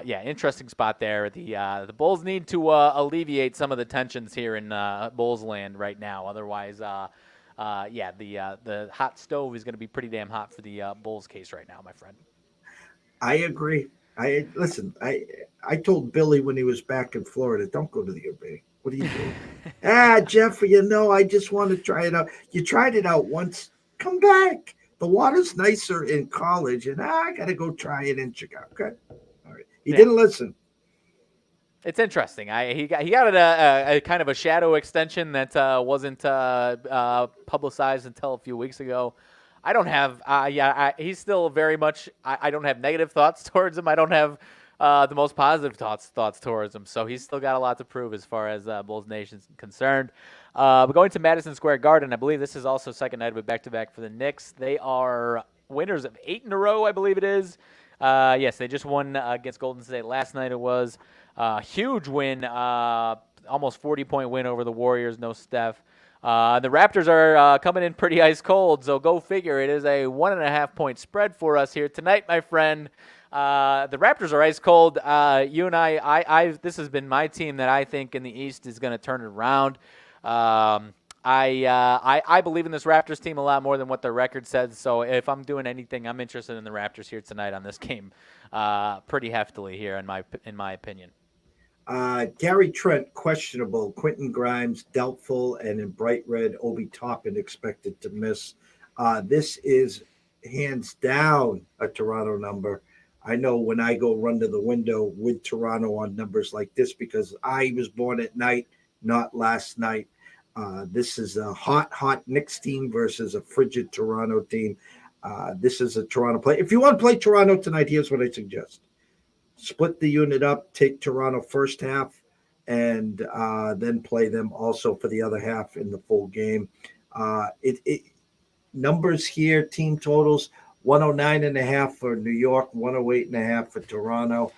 interesting spot there. The Bulls need to alleviate some of the tensions here in Bulls land right now. Otherwise, the hot stove is going to be pretty damn hot for the Bulls case right now, my friend. I agree. I told Billy when he was back in Florida, don't go to the Bay. What are you doing? Jeff, I just want to try it out. You tried it out once. Come back. The water's nicer in college, and I got to go try it in Chicago. Okay. All right. He didn't listen. It's interesting. He got a kind of a shadow extension that wasn't publicized until a few weeks ago. I don't have he's still very much I don't have negative thoughts towards him. I don't have the most positive thoughts towards him. So he's still got a lot to prove as far as Bulls Nation's concerned. But going to Madison Square Garden, I believe this is also second night of a back-to-back for the Knicks. They are winners of 8 in a row, I believe it is. Yes, they just won against Golden State last night. It was a huge win, almost 40-point win over the Warriors, no Steph. The Raptors are coming in pretty ice cold, so go figure. It is a 1.5-point spread for us here tonight, my friend. The Raptors are ice cold. You and I this has been my team that I think in the East is going to turn it around. I believe in this Raptors team a lot more than what their record says. So if I'm doing anything, I'm interested in the Raptors here tonight on this game, pretty heftily here in my opinion. Gary Trent questionable, Quentin Grimes doubtful, and in bright red, Obi Toppin expected to miss. This is hands down a Toronto number. I know when I go run to the window with Toronto on numbers like this because I was born at night, not last night. This is a hot Knicks team versus a frigid Toronto team. This is a Toronto play. If you want to play Toronto tonight, here's what I suggest. Split the unit up, take Toronto first half, and then play them also for the other half in the full game. Numbers here, team totals, 109.5 for New York, 108.5 for Toronto.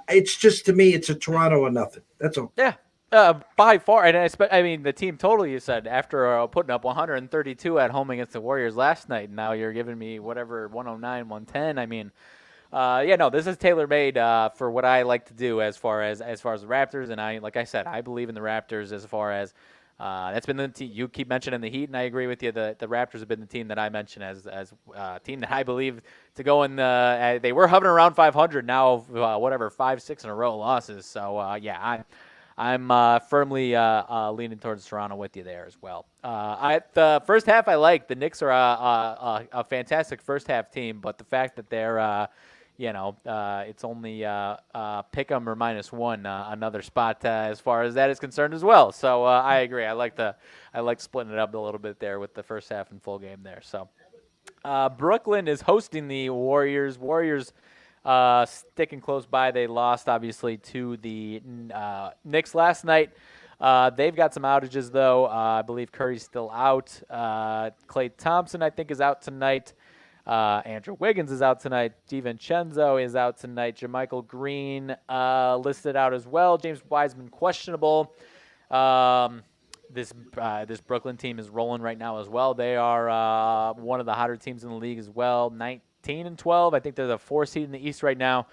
It's just, to me, it's a Toronto or nothing. That's all. Yeah. By far, and I mean the team total. You said after putting up 132 at home against the Warriors last night, now you're giving me whatever 109, 110. I mean, this is tailor made for what I like to do as far as the Raptors, and like I said, I believe in the Raptors as far as that's been the team you keep mentioning the Heat, and I agree with you. The Raptors have been the team that I mention as a team that I believe to go in the. They were hovering around 500 now, 5-6 in a row losses. So I'm firmly leaning towards Toronto with you there as well. The first half I like. The Knicks are a fantastic first half team, but the fact that they're it's only pick 'em or -1, another spot as far as that is concerned as well. So I agree. I like splitting it up a little bit there with the first half and full game there. So Brooklyn is hosting the Warriors. Warriors sticking close by. They lost obviously to the Knicks last night. They've got some outages though. I believe Curry's still out. Klay Thompson I think is out tonight. Andrew Wiggins is out tonight. DiVincenzo is out tonight. JaMychal Green listed out as well. James Wiseman questionable. This Brooklyn team is rolling right now as well. They are one of the hotter teams in the league as well. 19-12. I think they're the 4th seed in the East right now.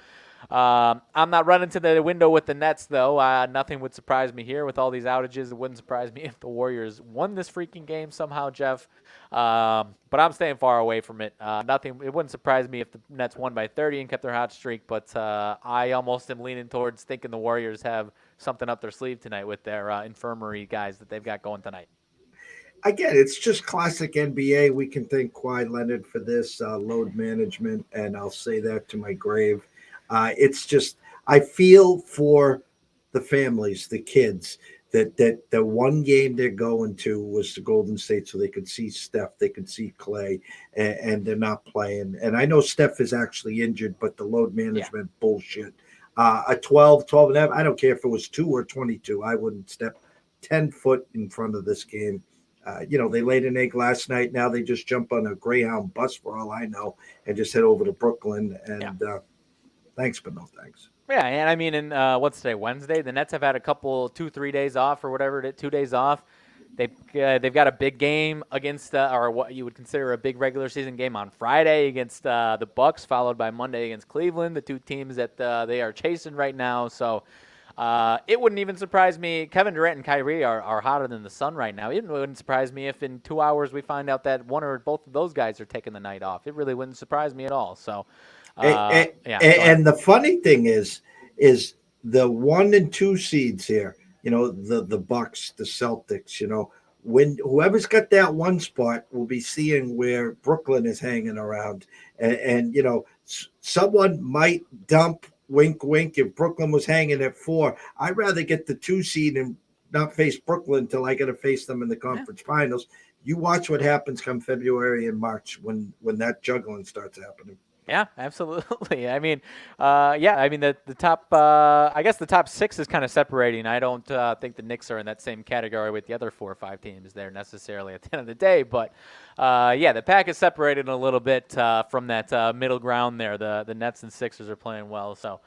I'm not running to the window with the Nets, though. Nothing would surprise me here with all these outages. It wouldn't surprise me if the Warriors won this freaking game somehow, Jeff. But I'm staying far away from it. It wouldn't surprise me if the Nets won by 30 and kept their hot streak, but I almost am leaning towards thinking the Warriors have something up their sleeve tonight with their infirmary guys that they've got going tonight. Again, it's just classic NBA. We can thank Kawhi Leonard for this load management, and I'll say that to my grave. It's just, I feel for the families, the kids, that the one game they're going to was the Golden State so they could see Steph, they could see Clay, and they're not playing. And I know Steph is actually injured, but the load management bullshit. A 12 and a half, I don't care if it was 2 or 22. I wouldn't step 10 foot in front of this game. They laid an egg last night. Now they just jump on a Greyhound bus for all I know and just head over to Brooklyn. And thanks, but no thanks. Yeah, and I mean, what's today, Wednesday? The Nets have had a couple, 2-3 days off or whatever, 2 days off. They've got a big game against, or what you would consider a big regular season game on Friday against the Bucks, followed by Monday against Cleveland, the two teams that they are chasing right now. So it wouldn't even surprise me. Kevin Durant and Kyrie are hotter than the sun right now. It wouldn't surprise me if in 2 hours we find out that one or both of those guys are taking the night off. It really wouldn't surprise me at all. So. And the funny thing is the 1 and 2 seeds here, the Bucks, the Celtics, when whoever's got that one spot will be seeing where Brooklyn is hanging around. And someone might dump, wink, wink, if Brooklyn was hanging at 4. I'd rather get the 2 seed and not face Brooklyn until I got to face them in the conference finals. You watch what happens come February and March when that juggling starts happening. Yeah, absolutely. I mean, the top, I guess the top six is kind of separating. I don't think the Knicks are in that same category with the other 4 or 5 teams there necessarily at the end of the day. But yeah, the pack is separated a little bit from that middle ground there. The Nets and Sixers are playing well, so.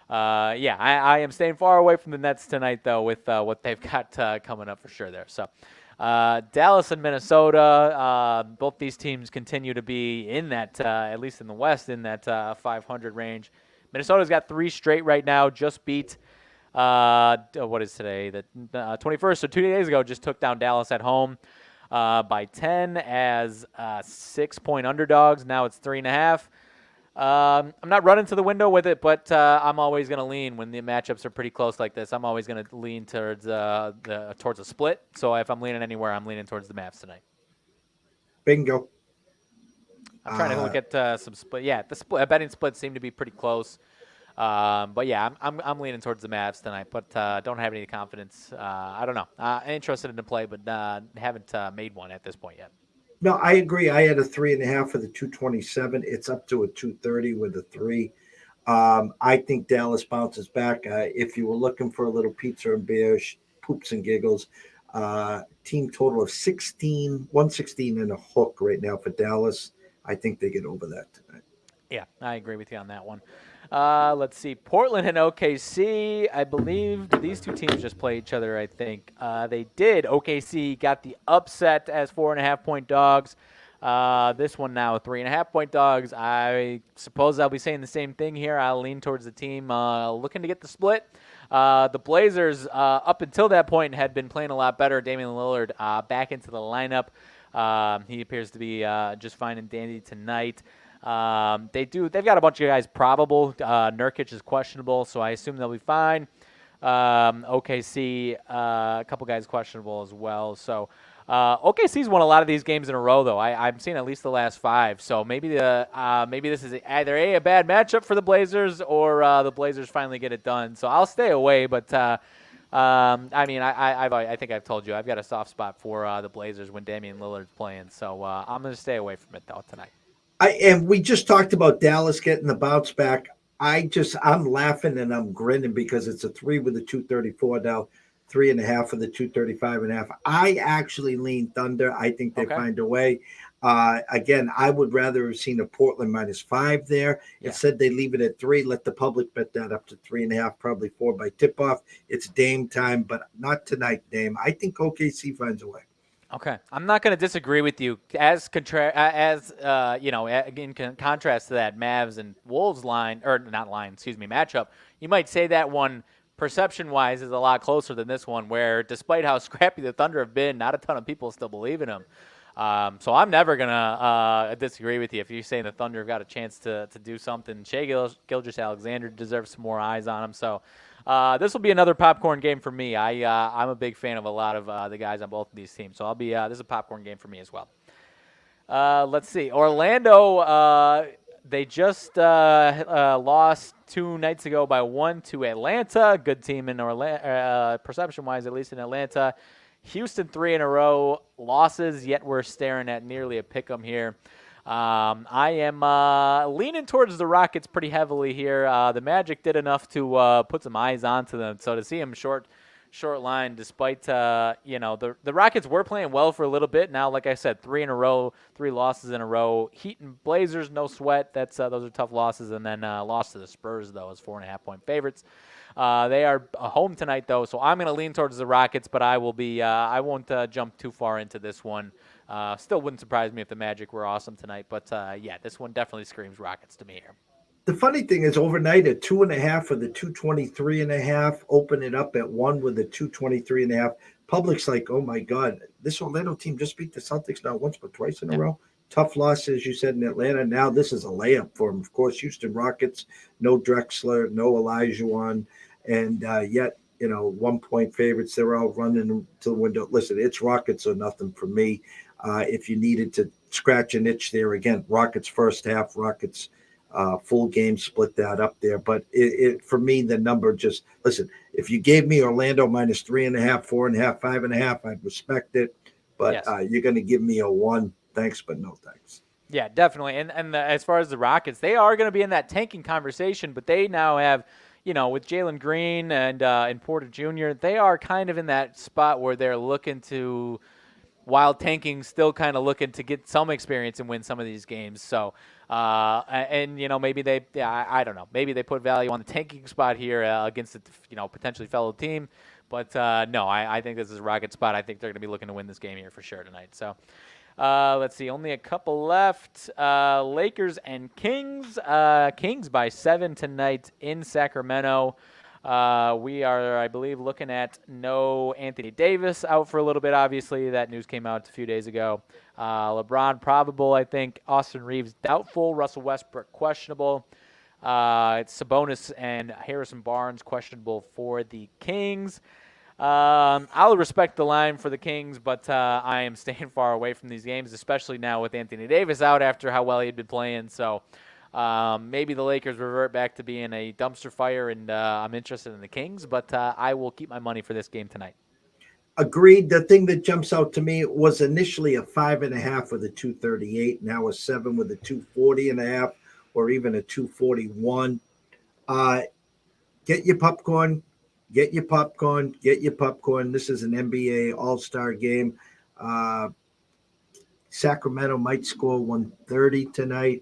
Yeah, I am staying far away from the Nets tonight, though, with what they've got coming up for sure there. So, Dallas and Minnesota, both these teams continue to be in that, at least in the West, in that 500 range. Minnesota's got 3 straight right now, just beat, what is today, the 21st, so 2 days ago, just took down Dallas at home by 10 as 6-point underdogs. Now it's 3.5. I'm not running to the window with it, but I'm always going to lean when the matchups are pretty close like this. I'm always going to lean towards towards a split. So if I'm leaning anywhere, I'm leaning towards the Mavs tonight. Bingo. I'm trying to look at some split. Yeah, the split betting splits seem to be pretty close. But yeah, I'm leaning towards the Mavs tonight, but don't have any confidence. I don't know. Interested in the play, but haven't made one at this point yet. No, I agree. I had a 3.5 for the 227. It's up to a 230 with a 3. I think Dallas bounces back. If you were looking for a little pizza and beer, poops and giggles, team total of 116 and a hook right now for Dallas. I think they get over that tonight. Yeah, I agree with you on that one. Let's see. Portland and OKC. I believe these two teams just play each other, I think. They did. OKC got the upset as 4.5-point dogs. This one now 3.5-point dogs. I suppose I'll be saying the same thing here. I'll lean towards the team looking to get the split. The Blazers, up until that point, had been playing a lot better. Damian Lillard back into the lineup. He appears to be just fine and dandy tonight. They've got a bunch of guys probable. Nurkic is questionable, so I assume they'll be fine. OKC, a couple guys questionable as well. So OKC's won a lot of these games in a row, though. I'm seeing at least the last 5. So maybe this is either a bad matchup for the Blazers or the Blazers finally get it done. So I'll stay away, but I mean, I think I've told you I've got a soft spot for the Blazers when Damian Lillard's playing. So I'm going to stay away from it though tonight. And we just talked about Dallas getting the bounce back. I'm laughing and I'm grinning because it's a 3 with a 234 now, 3.5 for the 235.5. I actually lean Thunder. I think they find a way. Again, I would rather have seen a Portland -5 there. Instead, they leave it at 3. Let the public bet that up to 3.5, probably 4 by tip-off. It's Dame time, but not tonight, Dame. I think OKC finds a way. Okay, I'm not going to disagree with you. In contrast to that Mavs and Wolves matchup, you might say that one perception-wise is a lot closer than this one, where despite how scrappy the Thunder have been, not a ton of people still believe in them. So I'm never going to disagree with you if you're saying the Thunder have got a chance to do something. Shai Gilgeous-Alexander deserves some more eyes on him. So this will be another popcorn game for me. I'm a big fan of a lot of the guys on both of these teams. So this is a popcorn game for me as well. Let's see. Orlando, they just lost 2 nights ago by 1 to Atlanta. Good team in Orlando, perception-wise, at least in Atlanta. Houston 3 in a row losses, yet we're staring at nearly a pick-em here. I am leaning towards the Rockets pretty heavily here. The Magic did enough to put some eyes onto them, so to see them short line, despite the Rockets were playing well for a little bit. Now, like I said, 3 in a row, 3 losses in a row. Heat and Blazers, no sweat. Those are tough losses, and then lost to the Spurs though as 4.5-point favorites. They are home tonight, though, so I'm going to lean towards the Rockets, but I won't jump too far into this one. Still wouldn't surprise me if the Magic were awesome tonight, but this one definitely screams Rockets to me here. The funny thing is, overnight at 2.5 for the 223.5, open it up at 1 with the 223.5. Public's like, oh my God, this Orlando team just beat the Celtics not once but twice in a row. Tough loss, as you said, in Atlanta. Now this is a layup for them. Of course, Houston Rockets, no Drexler, no Olajuwon, and yet, 1-point favorites. They're all running to the window. Listen, it's Rockets or nothing for me. If you needed to scratch an itch there, again, Rockets first half, Rockets full game, split that up there. But it for me, the number just, listen, if you gave me Orlando -3.5, 4.5, 5.5, I'd respect it. But you're going to give me a 1. Thanks, but no thanks. Yeah, definitely. And as far as the Rockets, they are going to be in that tanking conversation, but they now have, with Jalen Green and Porter Jr., they are kind of in that spot where they're looking to, while tanking, still kind of looking to get some experience and win some of these games. So, maybe I don't know, maybe they put value on the tanking spot here against a, potentially fellow team. But no, I think this is a Rocket spot. I think they're going to be looking to win this game here for sure tonight. So. Let's see, only a couple left. Lakers and Kings. Kings by 7 tonight in Sacramento. We are, I believe, looking at no Anthony Davis out for a little bit, obviously. That news came out a few days ago. LeBron probable, I think. Austin Reeves doubtful. Russell Westbrook questionable. It's Sabonis and Harrison Barnes questionable for the Kings. I'll respect the line for the Kings, but I am staying far away from these games, especially now with Anthony Davis out after how well he had been playing. So maybe the Lakers revert back to being a dumpster fire, and I'm interested in the Kings, but I will keep my money for this game tonight. Agreed. The thing that jumps out to me was initially a 5.5 with a 238, now a 7 with a 240.5, or even a 241. Get your popcorn. Get your popcorn. Get your popcorn. This is an NBA All-Star game. Sacramento might score 130 tonight.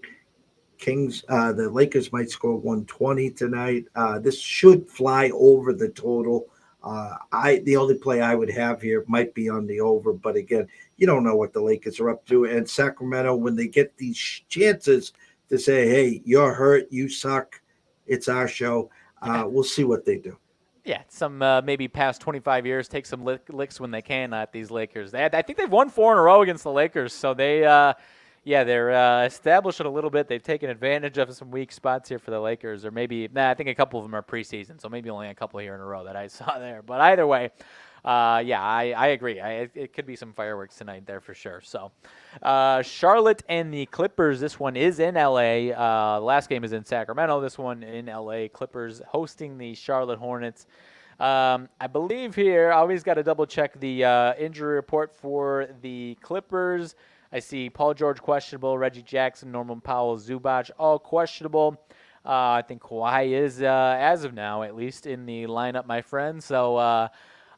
The Lakers might score 120 tonight. This should fly over the total. The only play I would have here might be on the over, but again, you don't know what the Lakers are up to. And Sacramento, when they get these chances to say, "Hey, you're hurt, you suck, it's our show," we'll see what they do. Yeah, some maybe past 25 years take some licks when they can at these Lakers. I think they've won 4 in a row against the Lakers, so they're established it a little bit. They've taken advantage of some weak spots here for the Lakers, or maybe I think a couple of them are preseason, so maybe only a couple here in a row that I saw there. But either way, I agree. It could be some fireworks tonight there for sure. So, Charlotte and the Clippers. This one is in L.A. The last game is in Sacramento. This one in L.A. Clippers hosting the Charlotte Hornets. I believe here, I always got to double check the injury report for the Clippers. I see Paul George questionable, Reggie Jackson, Norman Powell, Zubac, all questionable. I think Kawhi is, as of now, at least in the lineup, my friend. So,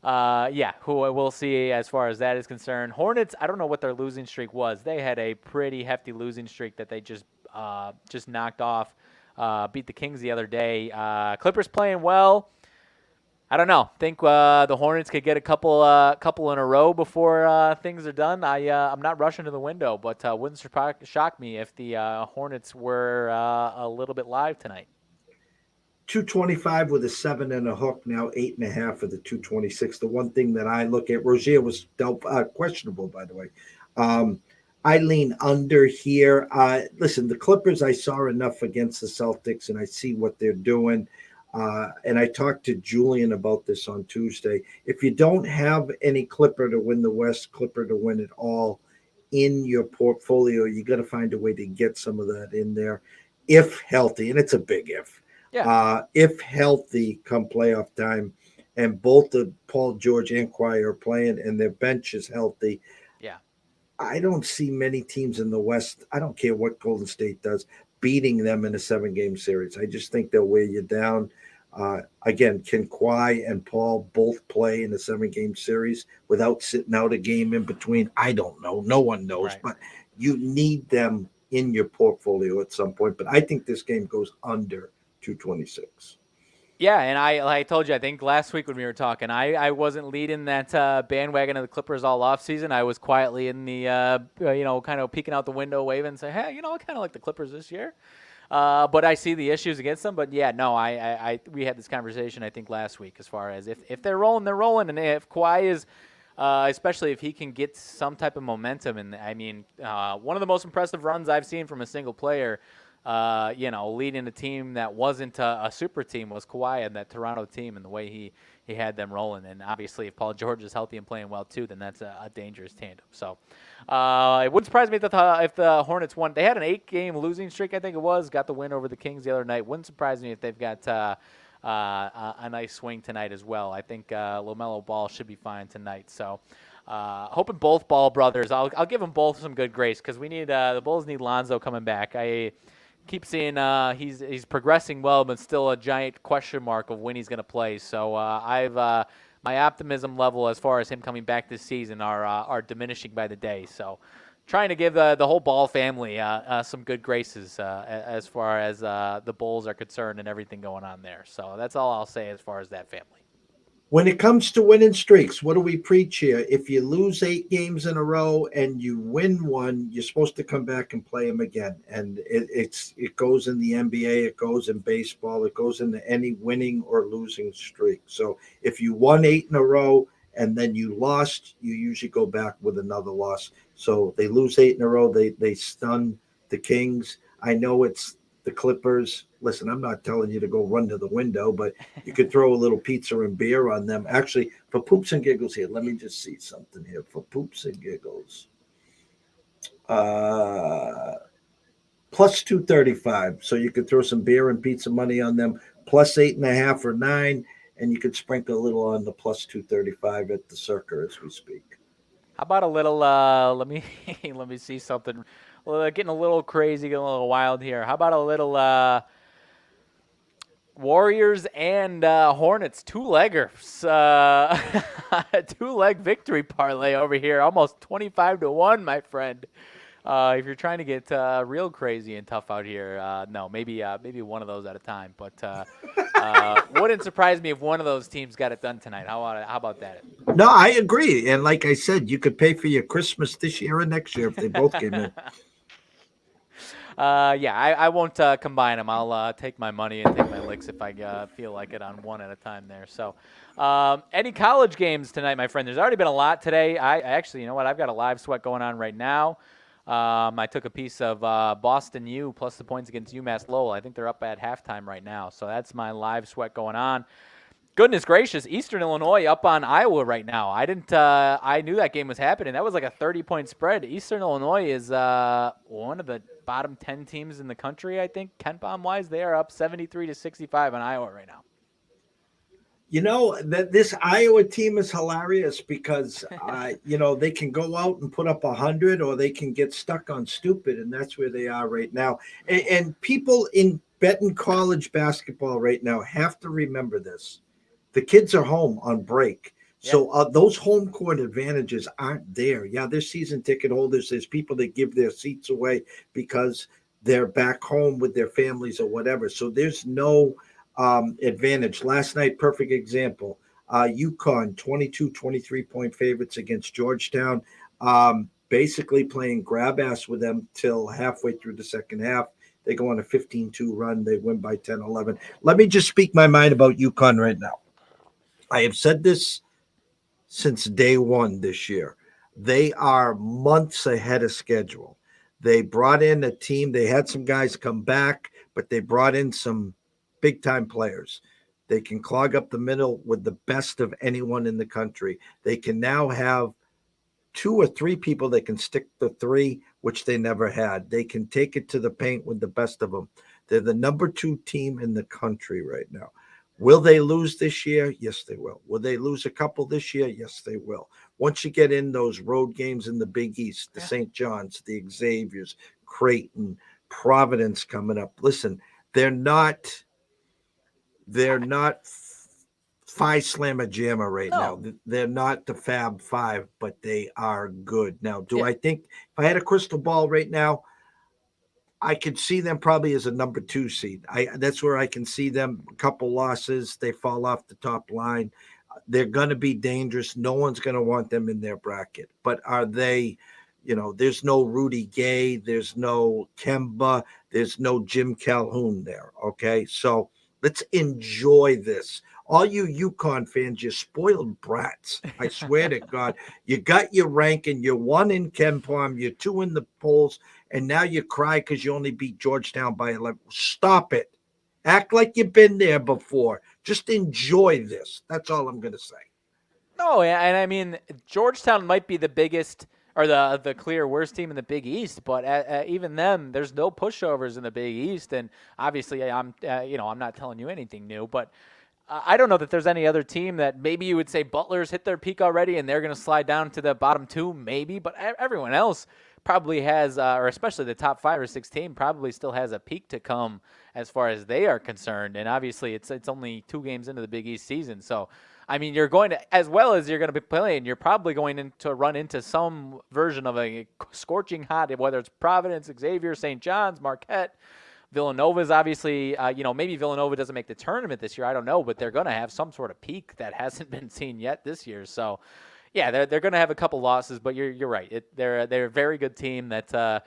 who we'll see as far as that is concerned. Hornets, I don't know what their losing streak was. They had a pretty hefty losing streak that they just knocked off. Beat the Kings the other day. Clippers playing well. I don't know. Think the Hornets could get a couple in a row before things are done. I'm not rushing to the window, but wouldn't shock me if the Hornets were a little bit live tonight. 225 with a 7 and a hook, now 8.5 for the 226. The one thing that I look at, Rozier was questionable, by the way. I lean under here. Listen, the Clippers, I saw enough against the Celtics, and I see what they're doing. And I talked to Julian about this on Tuesday. If you don't have any Clipper to win the West, Clipper to win it all in your portfolio, you got to find a way to get some of that in there if healthy. And it's a big if. Yeah. If healthy come playoff time, and both the Paul George and Kawhi are playing and their bench is healthy. Yeah. I don't see many teams in the West, I don't care what Golden State does, beating them in a 7-game series. I just think they'll wear you down. Again, can Kawhi and Paul both play in a 7-game series without sitting out a game in between? I don't know. No one knows, right. But you need them in your portfolio at some point. But I think this game goes under 226. Yeah, and I told you, I think last week when we were talking, I wasn't leading that bandwagon of the Clippers all offseason. I was quietly in the, kind of peeking out the window, waving and say, hey, I kind of like the Clippers this year. But I see the issues against them. But, yeah, no, we had this conversation, I think, last week as far as if they're rolling, they're rolling. And if Kawhi is, especially if he can get some type of momentum. And, I mean, one of the most impressive runs I've seen from a single player, leading a team that wasn't a super team was Kawhi and that Toronto team and the way he had them rolling. And obviously if Paul George is healthy and playing well too, then that's a dangerous tandem. So it wouldn't surprise me if the Hornets won. They had an 8-game losing streak, I think it was, got the win over the Kings the other night. Wouldn't surprise me if they've got a nice swing tonight as well. I think LaMelo Ball should be fine tonight. So hoping both Ball brothers. I'll give them both some good grace because we need the Bulls need Lonzo coming back. I keep seeing he's progressing well, but still a giant question mark of when he's going to play. So I've my optimism level as far as him coming back this season are diminishing by the day. So trying to give the whole Ball family some good graces as far as the Bulls are concerned and everything going on there. So that's all I'll say as far as that family. When it comes to winning streaks, what do we preach here? If you lose 8 games in a row and you win one, you're supposed to come back and play them again. And it goes in the NBA, it goes in baseball, it goes into any winning or losing streak. So if you won 8 in a row and then you lost, you usually go back with another loss. So they lose 8 in a row. They stun the Kings. I know it's the Clippers. Listen, I'm not telling you to go run to the window, but you could throw a little pizza and beer on them. Actually, for poops and giggles here, let me just see something here. For poops and giggles. Plus 235. So you could throw some beer and pizza money on them. Plus 8.5 or 9. And you could sprinkle a little on the plus 235 at the Circa as we speak. How about a little, let me see something. Well, getting a little crazy, getting a little wild here. How about a little Warriors and Hornets two-leggers, two-leg victory parlay over here, almost 25-1, my friend. If you're trying to get real crazy and tough out here, no, maybe one of those at a time. But wouldn't surprise me if one of those teams got it done tonight. How about that? No, I agree. And like I said, you could pay for your Christmas this year and next year if they both came in. Yeah, I won't combine them. I'll take my money and take my licks if I feel like it on one at a time there. So any college games tonight, my friend? There's already been a lot today. I actually, you know what? I've got a live sweat going on right now. I took a piece of Boston U plus the points against UMass Lowell. I think they're up at halftime right now. So that's my live sweat going on. Goodness gracious, Eastern Illinois up on Iowa right now. I knew that game was happening. That was like a 30-point spread. Eastern Illinois is one of the bottom 10 teams in the country, I think, KenPom-wise. They are up 73-65 on Iowa right now. You know, that this Iowa team is hilarious because, they can go out and put up 100 or they can get stuck on stupid, and that's where they are right now. And people in betting college basketball right now have to remember this. The kids are home on break. So those home court advantages aren't there. Yeah, there's season ticket holders. There's people that give their seats away because they're back home with their families or whatever. So there's no advantage. Last night, perfect example. UConn, 22, 23-point favorites against Georgetown. Basically playing grab ass with them till halfway through the second half. They go on a 15-2 run. They win by 10, 11. Let me just speak my mind about UConn right now. I have said this since day one this year. They are months ahead of schedule. They brought in a team. They had some guys come back, but they brought in some big-time players. They can clog up the middle with the best of anyone in the country. They can now have 2 or 3 people that can stick the 3, which they never had. They can take it to the paint with the best of them. They're the number 2 team in the country right now. Will they lose this year? Yes, they will. Will they lose a couple this year? Yes, they will. Once you get in those road games in the Big East, the St. John's, the Xaviers, Creighton, Providence coming up. Listen, they're not Phi Slamma Jamma right now. They're not the Fab Five, but they are good. Now, I think if I had a crystal ball right now, I could see them probably as a number 2 seed. That's where I can see them. A couple losses, they fall off the top line. They're going to be dangerous. No one's going to want them in their bracket. But are they, there's no Rudy Gay, there's no Kemba, there's no Jim Calhoun there, okay? So let's enjoy this. All you UConn fans, you spoiled brats. I swear to God. You got your ranking. You're 1 in KenPom. You're 2 in the polls. And now you cry because you only beat Georgetown by 11. Stop it. Act like you've been there before. Just enjoy this. That's all I'm going to say. No, and I mean, Georgetown might be the biggest or the clear worst team in the Big East, but even them, there's no pushovers in the Big East. And obviously, I'm not telling you anything new, but I don't know that there's any other team that maybe you would say Butler's hit their peak already and they're going to slide down to the bottom two, maybe. But everyone else probably has, or especially the top 5 or 6 team, probably still has a peak to come as far as they are concerned. And obviously, it's only 2 games into the Big East season, so. I mean, you're going to, as well as you're going to be playing, you're probably going to run into some version of a scorching hot, whether it's Providence, Xavier, St. John's, Marquette. Villanova's obviously, maybe Villanova doesn't make the tournament this year. I don't know, but they're going to have some sort of peak that hasn't been seen yet this year. So, yeah, they're going to have a couple losses, but you're right. They're a very good team that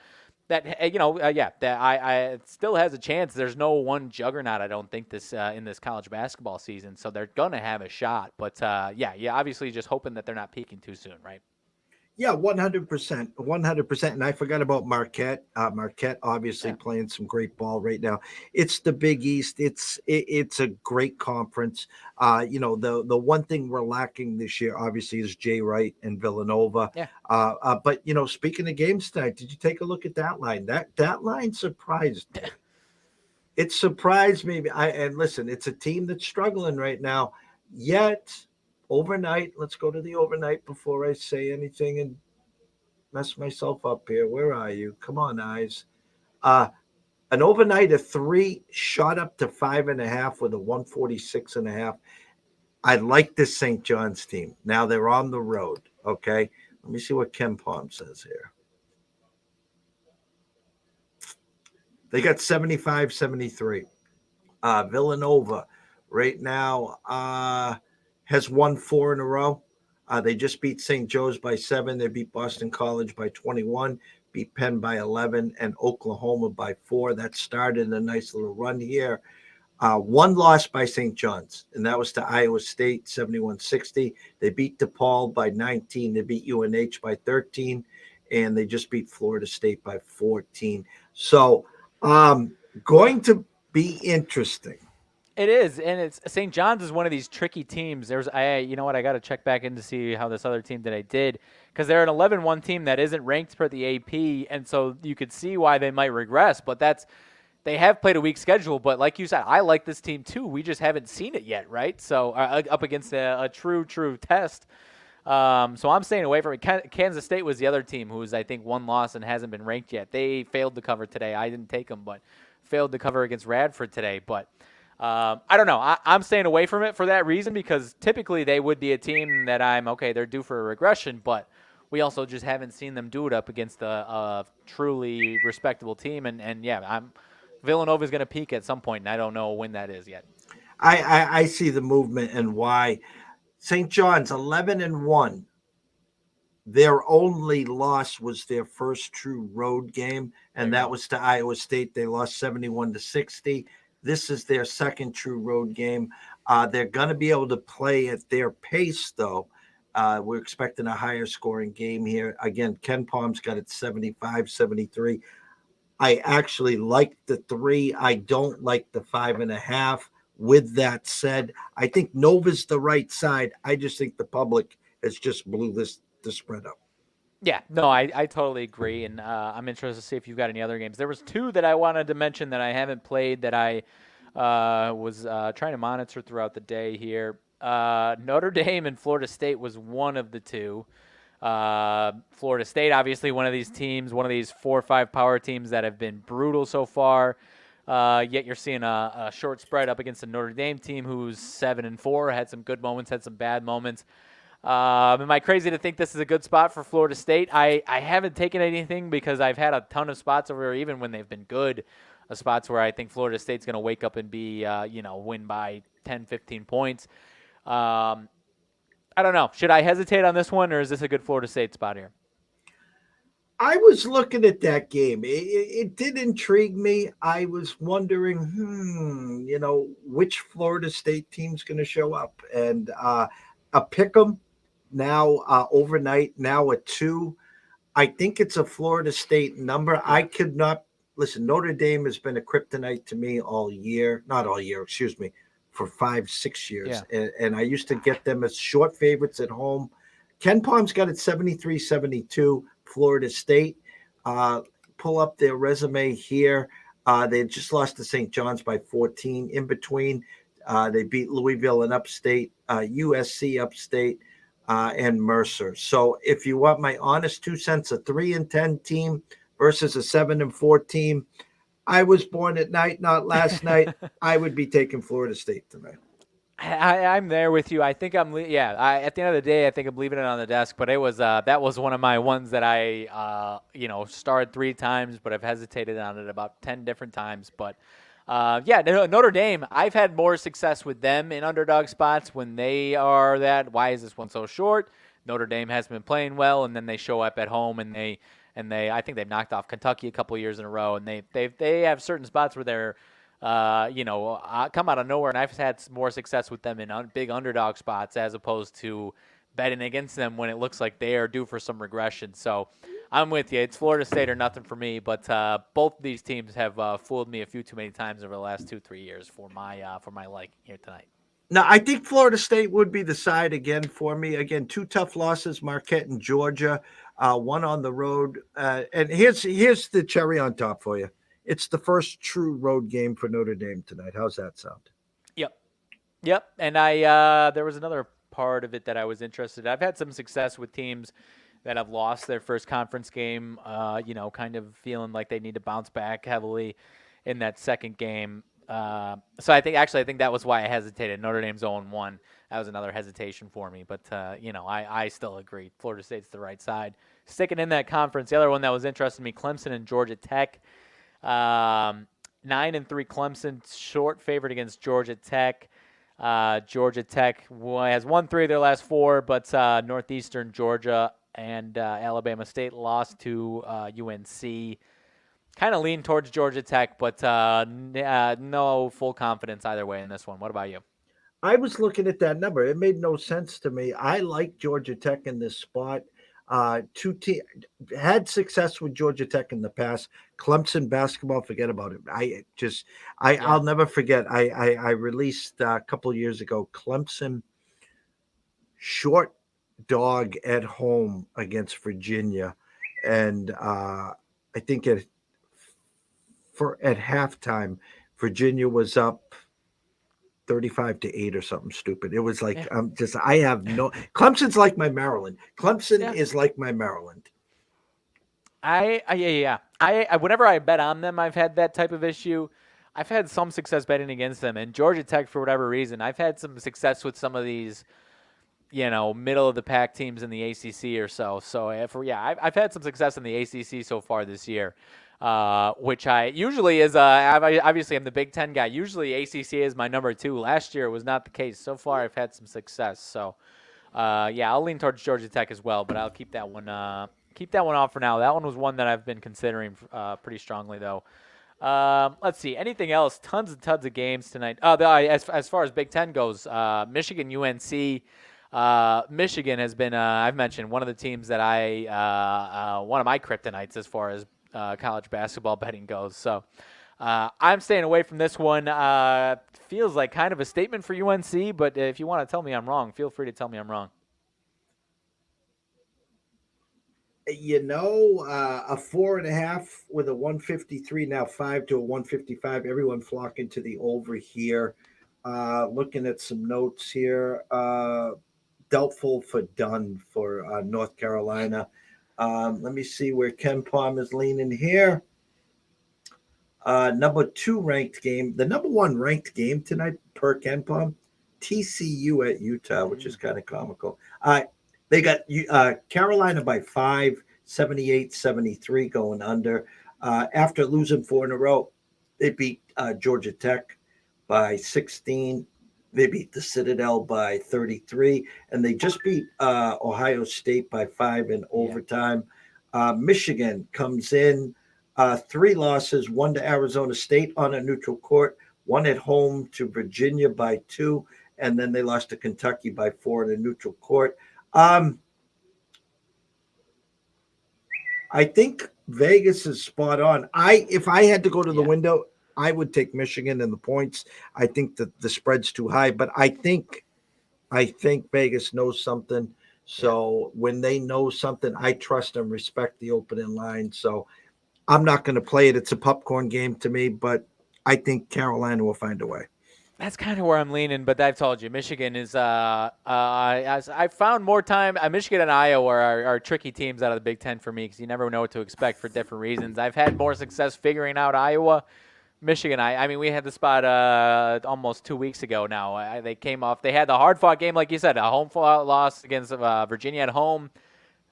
it still has a chance. There's no one juggernaut, I don't think, in this college basketball season, so they're gonna have a shot. But obviously just hoping that they're not peaking too soon, right? Yeah, 100%, 100%. And I forgot about Marquette. Marquette obviously playing some great ball right now. It's the Big East. It's a great conference. The one thing we're lacking this year, obviously, is Jay Wright and Villanova. Yeah. But speaking of games tonight, did you take a look at that line? That line surprised me. It surprised me. And listen, it's a team that's struggling right now. Yet. Overnight, let's go to the overnight before I say anything and mess myself up here. Where are you? Come on, eyes. An overnight of 3 shot up to 5.5 with a 146.5. I like this St. John's team. Now they're on the road. Okay. Let me see what KenPom says here. They got 75-73. Villanova right now, has won 4 in a row. They just beat St. Joe's by 7. They beat Boston College by 21, beat Penn by 11, and Oklahoma by 4. That started a nice little run here. 1 loss by St. John's, and that was to Iowa State, 71-60. They beat DePaul by 19. They beat UNH by 13, and they just beat Florida State by 14. So going to be interesting. It is, and it's St. John's is one of these tricky teams. I got to check back in to see how this other team that I did, because they're an 11-1 team that isn't ranked per the AP, and so you could see why they might regress. But they have played a weak schedule. But like you said, I like this team too. We just haven't seen it yet, right? So up against a true test. So I'm staying away from it. Kansas State was the other team who's, I think, 1 loss and hasn't been ranked yet. They failed to cover today. I didn't take them, but failed to cover against Radford today. But I don't know. I'm staying away from it for that reason, because typically they would be a team that they're due for a regression, but we also just haven't seen them do it up against a truly respectable team. Villanova is going to peak at some point, and I don't know when that is yet. I see the movement and why. St. John's 11-1. Their only loss was their first true road game, and that was to Iowa State. They lost 71-60. This is their second true road game. They're going to be able to play at their pace, though. We're expecting a higher scoring game here. Again, KenPom's got it 75-73. I actually like the 3. I don't like the 5.5. With that said, I think Nova's the right side. I just think the public has just blew the spread up. Yeah, no, I totally agree, and I'm interested to see if you've got any other games. There was 2 that I wanted to mention that I haven't played that I was trying to monitor throughout the day here. Notre Dame and Florida State was one of the 2. Florida State, obviously one of these teams, one of these 4 or 5 power teams that have been brutal so far. Yet you're seeing a short spread up against a Notre Dame team who's 7-4, had some good moments, had some bad moments. Am I crazy to think this is a good spot for Florida State? I haven't taken anything because I've had a ton of spots over here, even when they've been good, spots where I think Florida State's going to wake up and be, win by 10, 15 points. I don't know. Should I hesitate on this one, or is this a good Florida State spot here? I was looking at that game. It did intrigue me. I was wondering, which Florida State team's going to show up. And a pick 'em now overnight, now a 2. I think it's a Florida State number. I could not listen. Notre Dame has been a kryptonite to me all year. Not all year, excuse me, for 5-6 years. Yeah. And I used to get them as short favorites at home. KenPom's got it 73-72. Florida State. Pull up their resume here. They just lost to St. John's by 14. In between, They beat Louisville in upstate, USC upstate, and Mercer. So if you want my honest 2 cents, a 3-10 team versus a 7-4 team, I was born at night, not last night. I would be taking Florida State tonight. I'm there with you. I think at the end of the day, I think I'm leaving it on the desk. But it was that was one of my ones that I starred 3 times, but I've hesitated on it about 10 different times. But Notre Dame. I've had more success with them in underdog spots when they are that. Why is this one so short? Notre Dame has been playing well, and then they show up at home and they I think they've knocked off Kentucky a couple of years in a row, and they have certain spots where they're come out of nowhere, and I've had more success with them in big underdog spots as opposed to betting against them when it looks like they are due for some regression. So I'm with you. It's Florida State or nothing for me, but both of these teams have fooled me a few too many times over the last 2-3 years for my liking here tonight. Now, I think Florida State would be the side again for me. Again, 2 tough losses, Marquette and Georgia, one on the road. And here's the cherry on top for you. It's the first true road game for Notre Dame tonight. How's that sound? Yep. And there was another part of it that I was interested in. I've had some success with teams that have lost their first conference game, kind of feeling like they need to bounce back heavily in that second game. So I think that was why I hesitated. Notre Dame's 0-1. That was another hesitation for me. But, I still agree. Florida State's the right side. Sticking in that conference, the other one that was interesting to me, Clemson and Georgia Tech. 9-3 Clemson, short favorite against Georgia Tech. Georgia Tech has won 3 of their last 4, but Northeastern Georgia and Alabama State lost to UNC. Kind of lean towards Georgia Tech, but no full confidence either way in this one. What about you? I was looking at that number. It made no sense to me. I like Georgia Tech in this spot. Had success with Georgia Tech in the past. Clemson basketball, forget about it. I'll never forget. I released a couple of years ago Clemson short dog at home against Virginia, and I think at halftime Virginia was up 35-8 or something stupid. It was like Clemson's like my Maryland. Clemson is like my Maryland. I whenever I bet on them, I've had that type of issue. I've had some success betting against them, and Georgia Tech, for whatever reason, I've had some success with some of these, middle of the pack teams in the ACC or so. So I've had some success in the ACC so far this year. Which I usually is, obviously I'm the Big Ten guy. Usually ACC is my number 2. Last year it was not the case. So far I've had some success. So, I'll lean towards Georgia Tech as well, but I'll keep that one off for now. That one was one that I've been considering pretty strongly though. Let's see. Anything else? Tons and tons of games tonight. As far as Big Ten goes, Michigan, UNC. Michigan has been, I've mentioned, one of the teams that one of my kryptonites as far as college basketball betting goes. So I'm staying away from this one. Feels like kind of a statement for UNC, but if you want to tell me I'm wrong, feel free to tell me I'm wrong. A 4.5 with a 153, now 5 to a 155. Everyone flocking to the over here. Looking at some notes here. Doubtful for Dunn for North Carolina. Let me see where Ken Palm is leaning here. Number 2 ranked game. The number 1 ranked game tonight per Ken Palm, TCU at Utah, which is kind of comical. They got Carolina by 5, 78-73 going under. After losing 4 in a row, they beat Georgia Tech by 16. They beat the Citadel by 33, and they just beat Ohio State by 5 in overtime. Michigan comes in 3 losses, 1 to Arizona State on a neutral court, 1 at home to Virginia by 2, and then they lost to Kentucky by 4 in a neutral court. I think Vegas is spot on. If I had to go to the window, I would take Michigan in the points. I think that the spread's too high, but I think Vegas knows something. So when they know something, I trust and respect the opening line. So I'm not going to play it. It's a popcorn game to me, but I think Carolina will find a way. That's kind of where I'm leaning, but I've told you, Michigan is. As I found more time. Michigan and Iowa are tricky teams out of the Big Ten for me because you never know what to expect for different reasons. I've had more success figuring out Iowa. Michigan, I mean, we had the spot almost 2 weeks ago now. They came off. They had the hard-fought game, like you said, a home-fought loss against Virginia at home.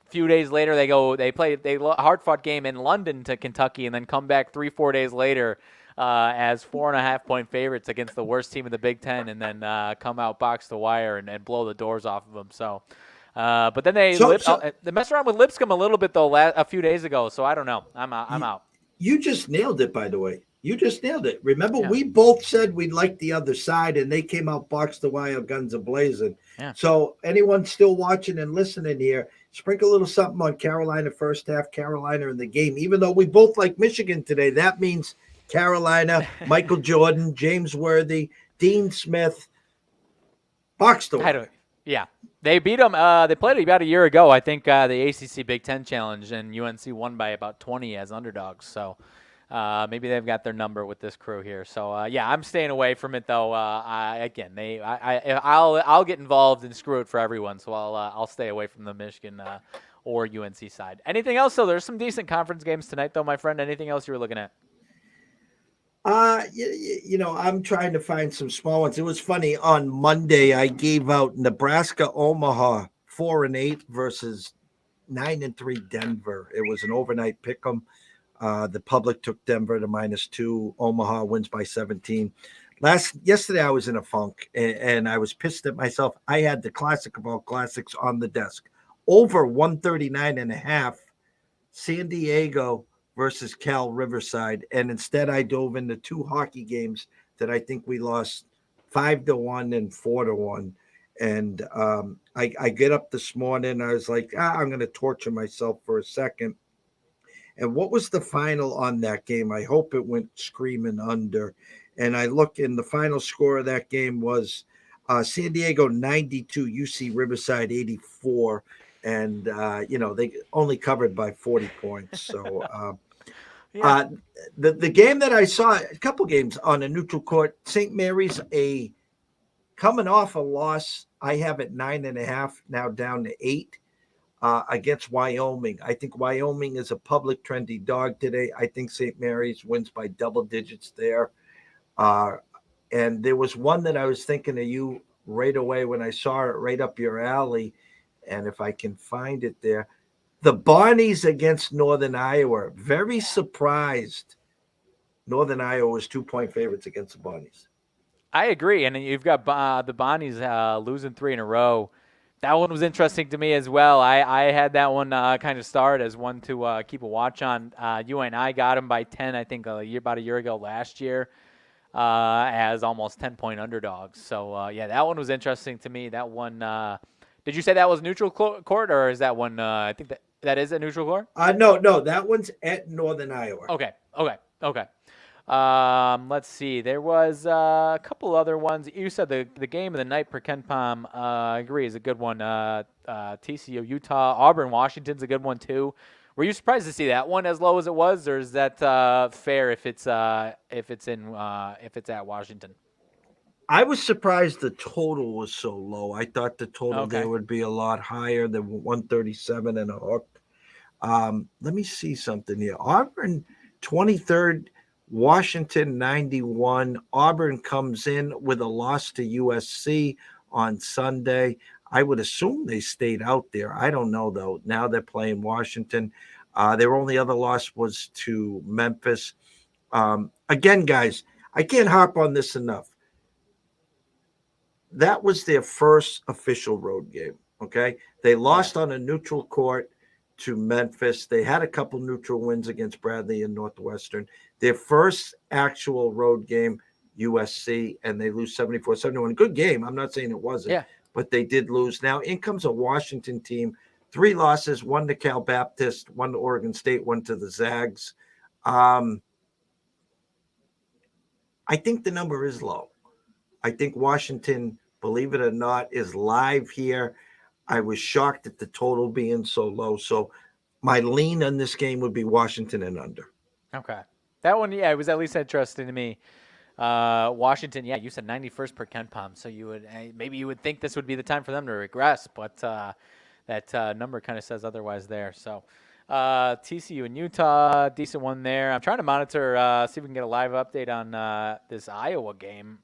A few days later, they play a hard-fought game in London to Kentucky, and then come back 3-4 days later as 4.5-point favorites against the worst team in the Big Ten, and then come out box the wire and blow the doors off of them. So, but then they messed around with Lipscomb a little bit though a few days ago. So I don't know. I'm out. You just nailed it, by the way. You just nailed it. Remember, Yeah. we both said we liked the other side, and they came out box the wire, guns a-blazing. Yeah. So anyone still watching and listening here, sprinkle a little something on Carolina first half, Carolina in the game. Even though we both like Michigan today, that means Carolina, Michael Jordan, James Worthy, Dean Smith, box the wire. Yeah. They beat them. They played about a year ago, I think, the ACC Big Ten Challenge, and UNC won by about 20 as underdogs. So maybe they've got their number with this crew here. So yeah, I'm staying away from it though. I'll get involved and screw it for everyone. So I'll stay away from the Michigan or UNC side. Anything else? So there's some decent conference games tonight, though, my friend. Anything else you were looking at? I'm trying to find some small ones. It was funny. On Monday, I gave out Nebraska Omaha 4-8 versus 9-3 Denver. It was an overnight pick 'em. The public took Denver to -2. Omaha wins by 17. Yesterday, I was in a funk and I was pissed at myself. I had the classic of all classics on the desk. Over 139.5, San Diego versus Cal Riverside. And instead, I dove into two hockey games that I think we lost 5-1 and 4-1. And I get up this morning. I was like, I'm going to torture myself for a second. And what was the final on that game? I hope it went screaming under. And I look, and the final score of that game was San Diego 92, UC Riverside 84. And, they only covered by 40 points. So the game that I saw, a couple games on a neutral court, St. Mary's, coming off a loss. I have it 9.5, now down to 8. Against Wyoming. I think Wyoming is a public trendy dog today. I think St. Mary's wins by double digits there. And there was one that I was thinking of you right away when I saw it right up your alley. And if I can find it there, the Bonnies against Northern Iowa. Very surprised Northern Iowa was 2-point favorites against the Bonnies. I agree. And you've got the Bonnies losing 3 in a row. That one was interesting to me as well. I had that one kind of start as one to keep a watch on. UNI got him by 10, I think, about a year ago last year as almost 10-point underdogs. So, yeah, that one was interesting to me. That one, did you say that was neutral court, or is that one, I think that is a neutral court? No, that one's at Northern Iowa. Okay. Let's see. There was a couple other ones. You said the game of the night per Ken Palm, I agree, is a good one. TCU, Utah, Auburn, Washington's a good one too. Were you surprised to see that one as low as it was, or is that fair if it's at Washington? I was surprised the total was so low. I thought the total there would be a lot higher than 137 and a hook. Let me see something here. Auburn 23rd. Washington 91. Auburn comes in with a loss to USC on Sunday. I would assume they stayed out there. I don't know, though. Now they're playing Washington. Their only other loss was to Memphis. Again, guys, I can't harp on this enough. That was their first official road game, okay? They lost on a neutral court to Memphis. They had a couple neutral wins against Bradley and Northwestern. Their first actual road game, USC, and they lose 74-71. Good game. I'm not saying it wasn't, but they did lose. Now, in comes a Washington team, 3 losses, 1 to Cal Baptist, 1 to Oregon State, 1 to the Zags. I think the number is low. I think Washington, believe it or not, is live here. I was shocked at the total being so low. So my lean on this game would be Washington and under. Okay. That one, it was at least interesting to me. Washington, yeah, you said 91st per KenPom, so maybe you would think this would be the time for them to regress, but that number kind of says otherwise there. So TCU and Utah, decent one there. I'm trying to monitor, see if we can get a live update on this Iowa game.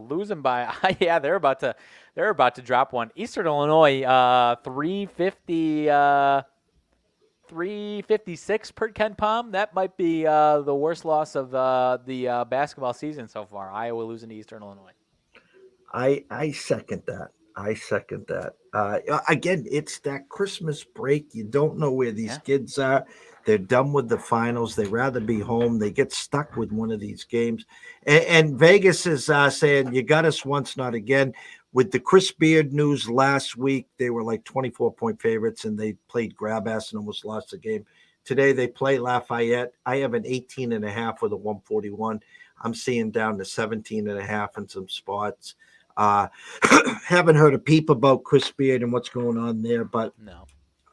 Losing by yeah, they're about to drop one. Eastern Illinois, 356 per KenPom. That might be the worst loss of the basketball season so far. Iowa losing to Eastern Illinois. I second that. Again, it's that Christmas break. You don't know where these kids are. They're done with the finals. They'd rather be home. They get stuck with one of these games. And Vegas is saying, you got us once, not again. With the Chris Beard news last week, they were like 24-point favorites, and they played grab ass and almost lost the game. Today they play Lafayette. I have an 18.5 with a 141. I'm seeing down to 17.5 in some spots. Haven't heard a peep about Chris Beard and what's going on there, but no.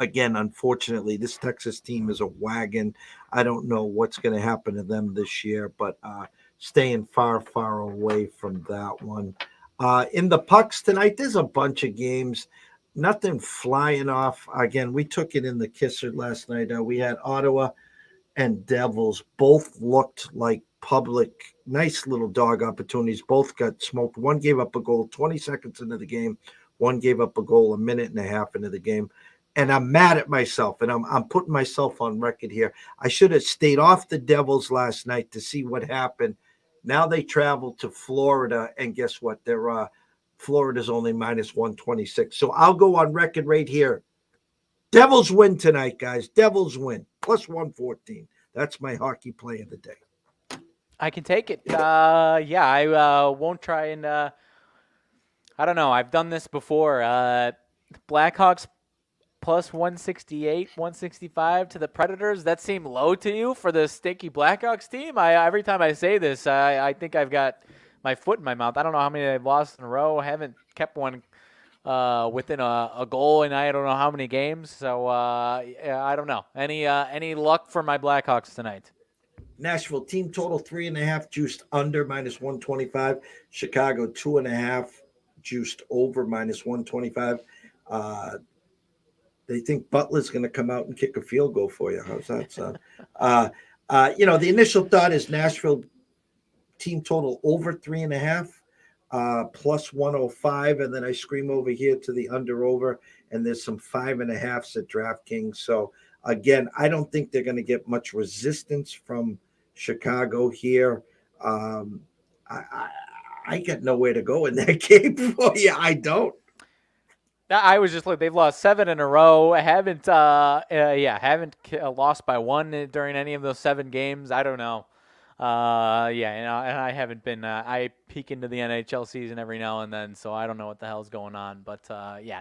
Again, unfortunately, this Texas team is a wagon. I don't know what's going to happen to them this year, but staying far, far away from that one. In the pucks tonight, there's a bunch of games. Nothing flying off. Again, we took it in the kisser last night. We had Ottawa and Devils. Both looked like public, nice little dog opportunities. Both got smoked. One gave up a goal 20 seconds into the game. One gave up a goal a minute and a half into the game. And I'm mad at myself, and I'm putting myself on record here. I should have stayed off the Devils last night to see what happened. Now they travel to Florida, and guess what? Florida's only minus 126. So I'll go on record right here. Devils win tonight, guys. Devils win. Plus 114. That's my hockey play of the day. I can take it. I won't try and I don't know. I've done this before. Blackhawks plus 168, 165 to the Predators. That seem low to you for the stinky Blackhawks team? Every time I say this, I think I've got my foot in my mouth. I don't know how many they've lost in a row. I haven't kept one within a goal in I don't know how many games. So I don't know. Any luck for my Blackhawks tonight? Nashville team total 3.5 juiced under minus 125. Chicago 2.5 juiced over minus 125. They think Butler's going to come out and kick a field goal for you. How's that sound? The initial thought is Nashville team total over 3.5, plus 105. And then I scream over here to the under, and there's some 5.5s at DraftKings. So again, I don't think they're going to get much resistance from Chicago here. I got nowhere to go in that game for you. I don't. I was just they've lost 7 in a row. Haven't lost by 1 during any of those 7 games. I don't know. And I haven't been. I peek into the NHL season every now and then, so I don't know what the hell's going on. But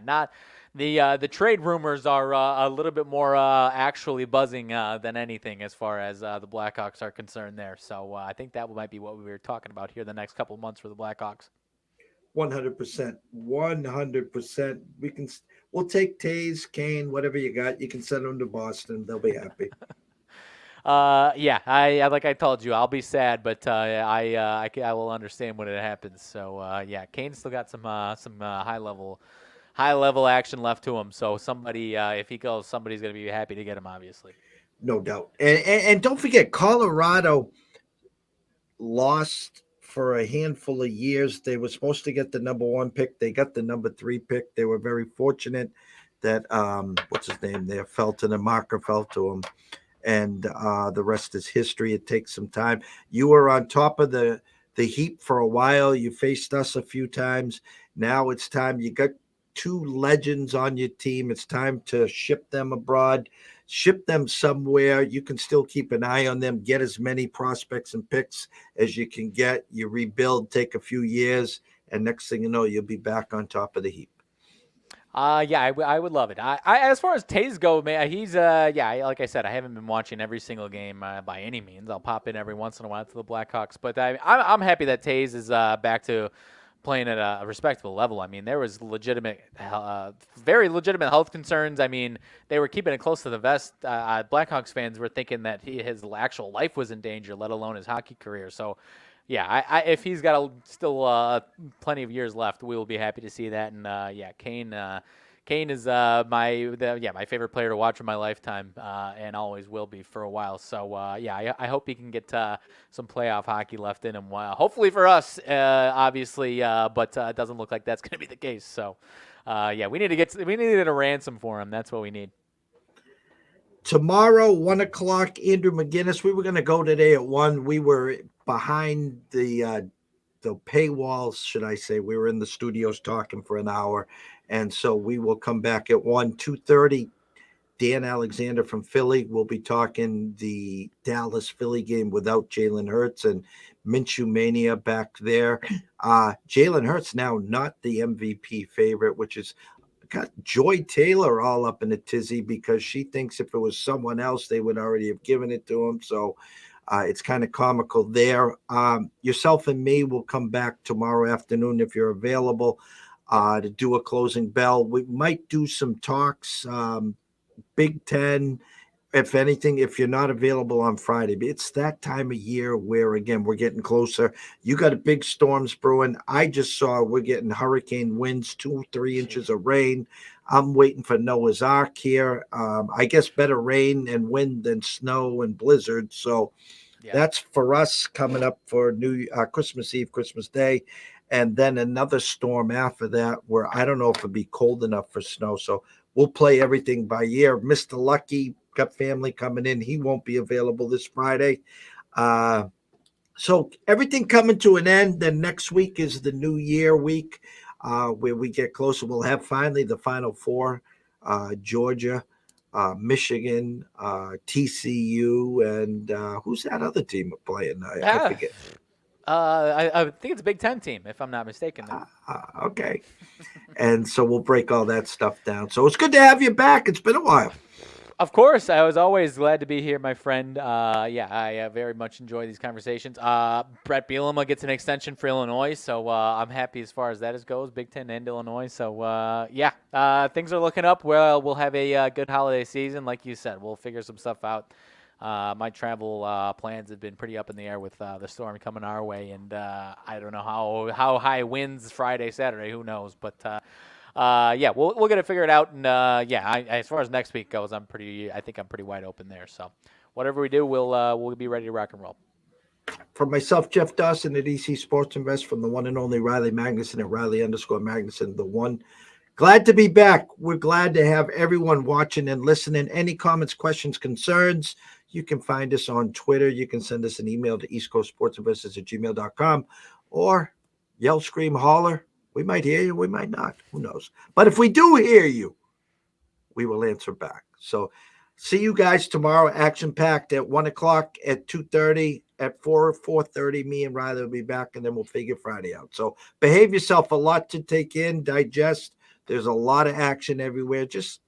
not the trade rumors are a little bit more actually buzzing than anything as far as the Blackhawks are concerned there. So I think that might be what we were talking about here the next couple of months for the Blackhawks. 100%. We'll take Taze, Kane, whatever you got. You can send them to Boston. They'll be happy. I like I told you, I'll be sad, but I will understand when it happens. So Kane's still got some high level action left to him. So somebody, if he goes, somebody's gonna be happy to get him, obviously. No doubt. And don't forget, Colorado lost for a handful of years. They were supposed to get the number 1 pick. They got the number 3 pick. They were very fortunate that what's his name there, Felton and Marker fell to him. And the rest is history. It takes some time. You were on top of the heap for a while. You faced us a few times. Now it's time. You got 2 legends on your team. It's time to ship them abroad, ship them somewhere. You can still keep an eye on them, get as many prospects and picks as you can get. You rebuild, take a few years, and next thing you know, you'll be back on top of the heap. I would love it. I as far as Taze go, man, he's like I said, I haven't been watching every single game by any means. I'll pop in every once in a while to the Blackhawks, but I'm happy that Taze is back to playing at a respectable level. I mean, there was very legitimate health concerns. I mean, they were keeping it close to the vest. Blackhawks fans were thinking that his actual life was in danger, let alone his hockey career. So yeah, if he's got still plenty of years left, we will be happy to see that. And yeah, Kane is my favorite player to watch in my lifetime, and always will be for a while. So yeah, I hope he can get some playoff hockey left in him. Hopefully for us, obviously, but it doesn't look like that's going to be the case. So yeah, we need to get a ransom for him. That's what we need. Tomorrow, 1:00, Andrew McGinnis. We were going to go today at 1. We were behind the paywalls, should I say. We were in the studios talking for an hour. And so we will come back at 2:30. Dan Alexander from Philly will be talking the Dallas-Philly game without Jalen Hurts and Minshew Mania back there. Jalen Hurts now not the MVP favorite, which is got Joy Taylor all up in a tizzy because she thinks if it was someone else, they would already have given it to him. So it's kind of comical there. Yourself and me will come back tomorrow afternoon if you're available to do a closing bell. We might do some talks, Big Ten, if anything, if you're not available on Friday. But it's that time of year where, again, we're getting closer. You got a big storms brewing. I just saw we're getting hurricane winds, 2-3 inches of rain. I'm waiting for Noah's Ark here. I guess better rain and wind than snow and blizzard. So that's for us coming up for Christmas Eve, Christmas Day. And then another storm after that where I don't know if it'll be cold enough for snow. So we'll play everything by ear. Mr. Lucky got family coming in. He won't be available this Friday. So everything coming to an end. Then next week is the New Year week where we get closer. We'll have finally the Final Four, Georgia, Michigan, TCU, and who's that other team playing? I forget. I think it's a Big Ten team, if I'm not mistaken. Okay. And so we'll break all that stuff down. So it's good to have you back. It's been a while. Of course. I was always glad to be here, my friend. I very much enjoy these conversations. Brett Bielema gets an extension for Illinois, so I'm happy as far as that goes, Big Ten and Illinois. So, things are looking up. Well, we'll have a good holiday season. Like you said, we'll figure some stuff out. My travel plans have been pretty up in the air with the storm coming our way, and I don't know how high winds Friday, Saturday. Who knows? But we'll get it figured out. And as far as next week goes, I think I'm pretty wide open there. So whatever we do, we'll be ready to rock and roll. From myself, Jeff Dawson at EC Sports Invest, from the one and only Riley Magnuson at Riley_Magnuson, the one. Glad to be back. We're glad to have everyone watching and listening. Any comments, questions, concerns, you can find us on Twitter. You can send us an email to eastcoastsportsinvestors@gmail.com or yell, scream, holler. We might hear you. We might not. Who knows? But if we do hear you, we will answer back. So see you guys tomorrow, action-packed at 1:00, at 2:30, at 4:30. Me and Riley will be back, and then we'll figure Friday out. So behave yourself. A lot to take in, digest. There's a lot of action everywhere. Just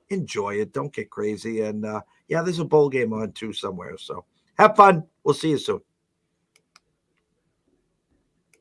enjoy it. Don't get crazy. And, there's a bowl game on, too, somewhere. So have fun. We'll see you soon.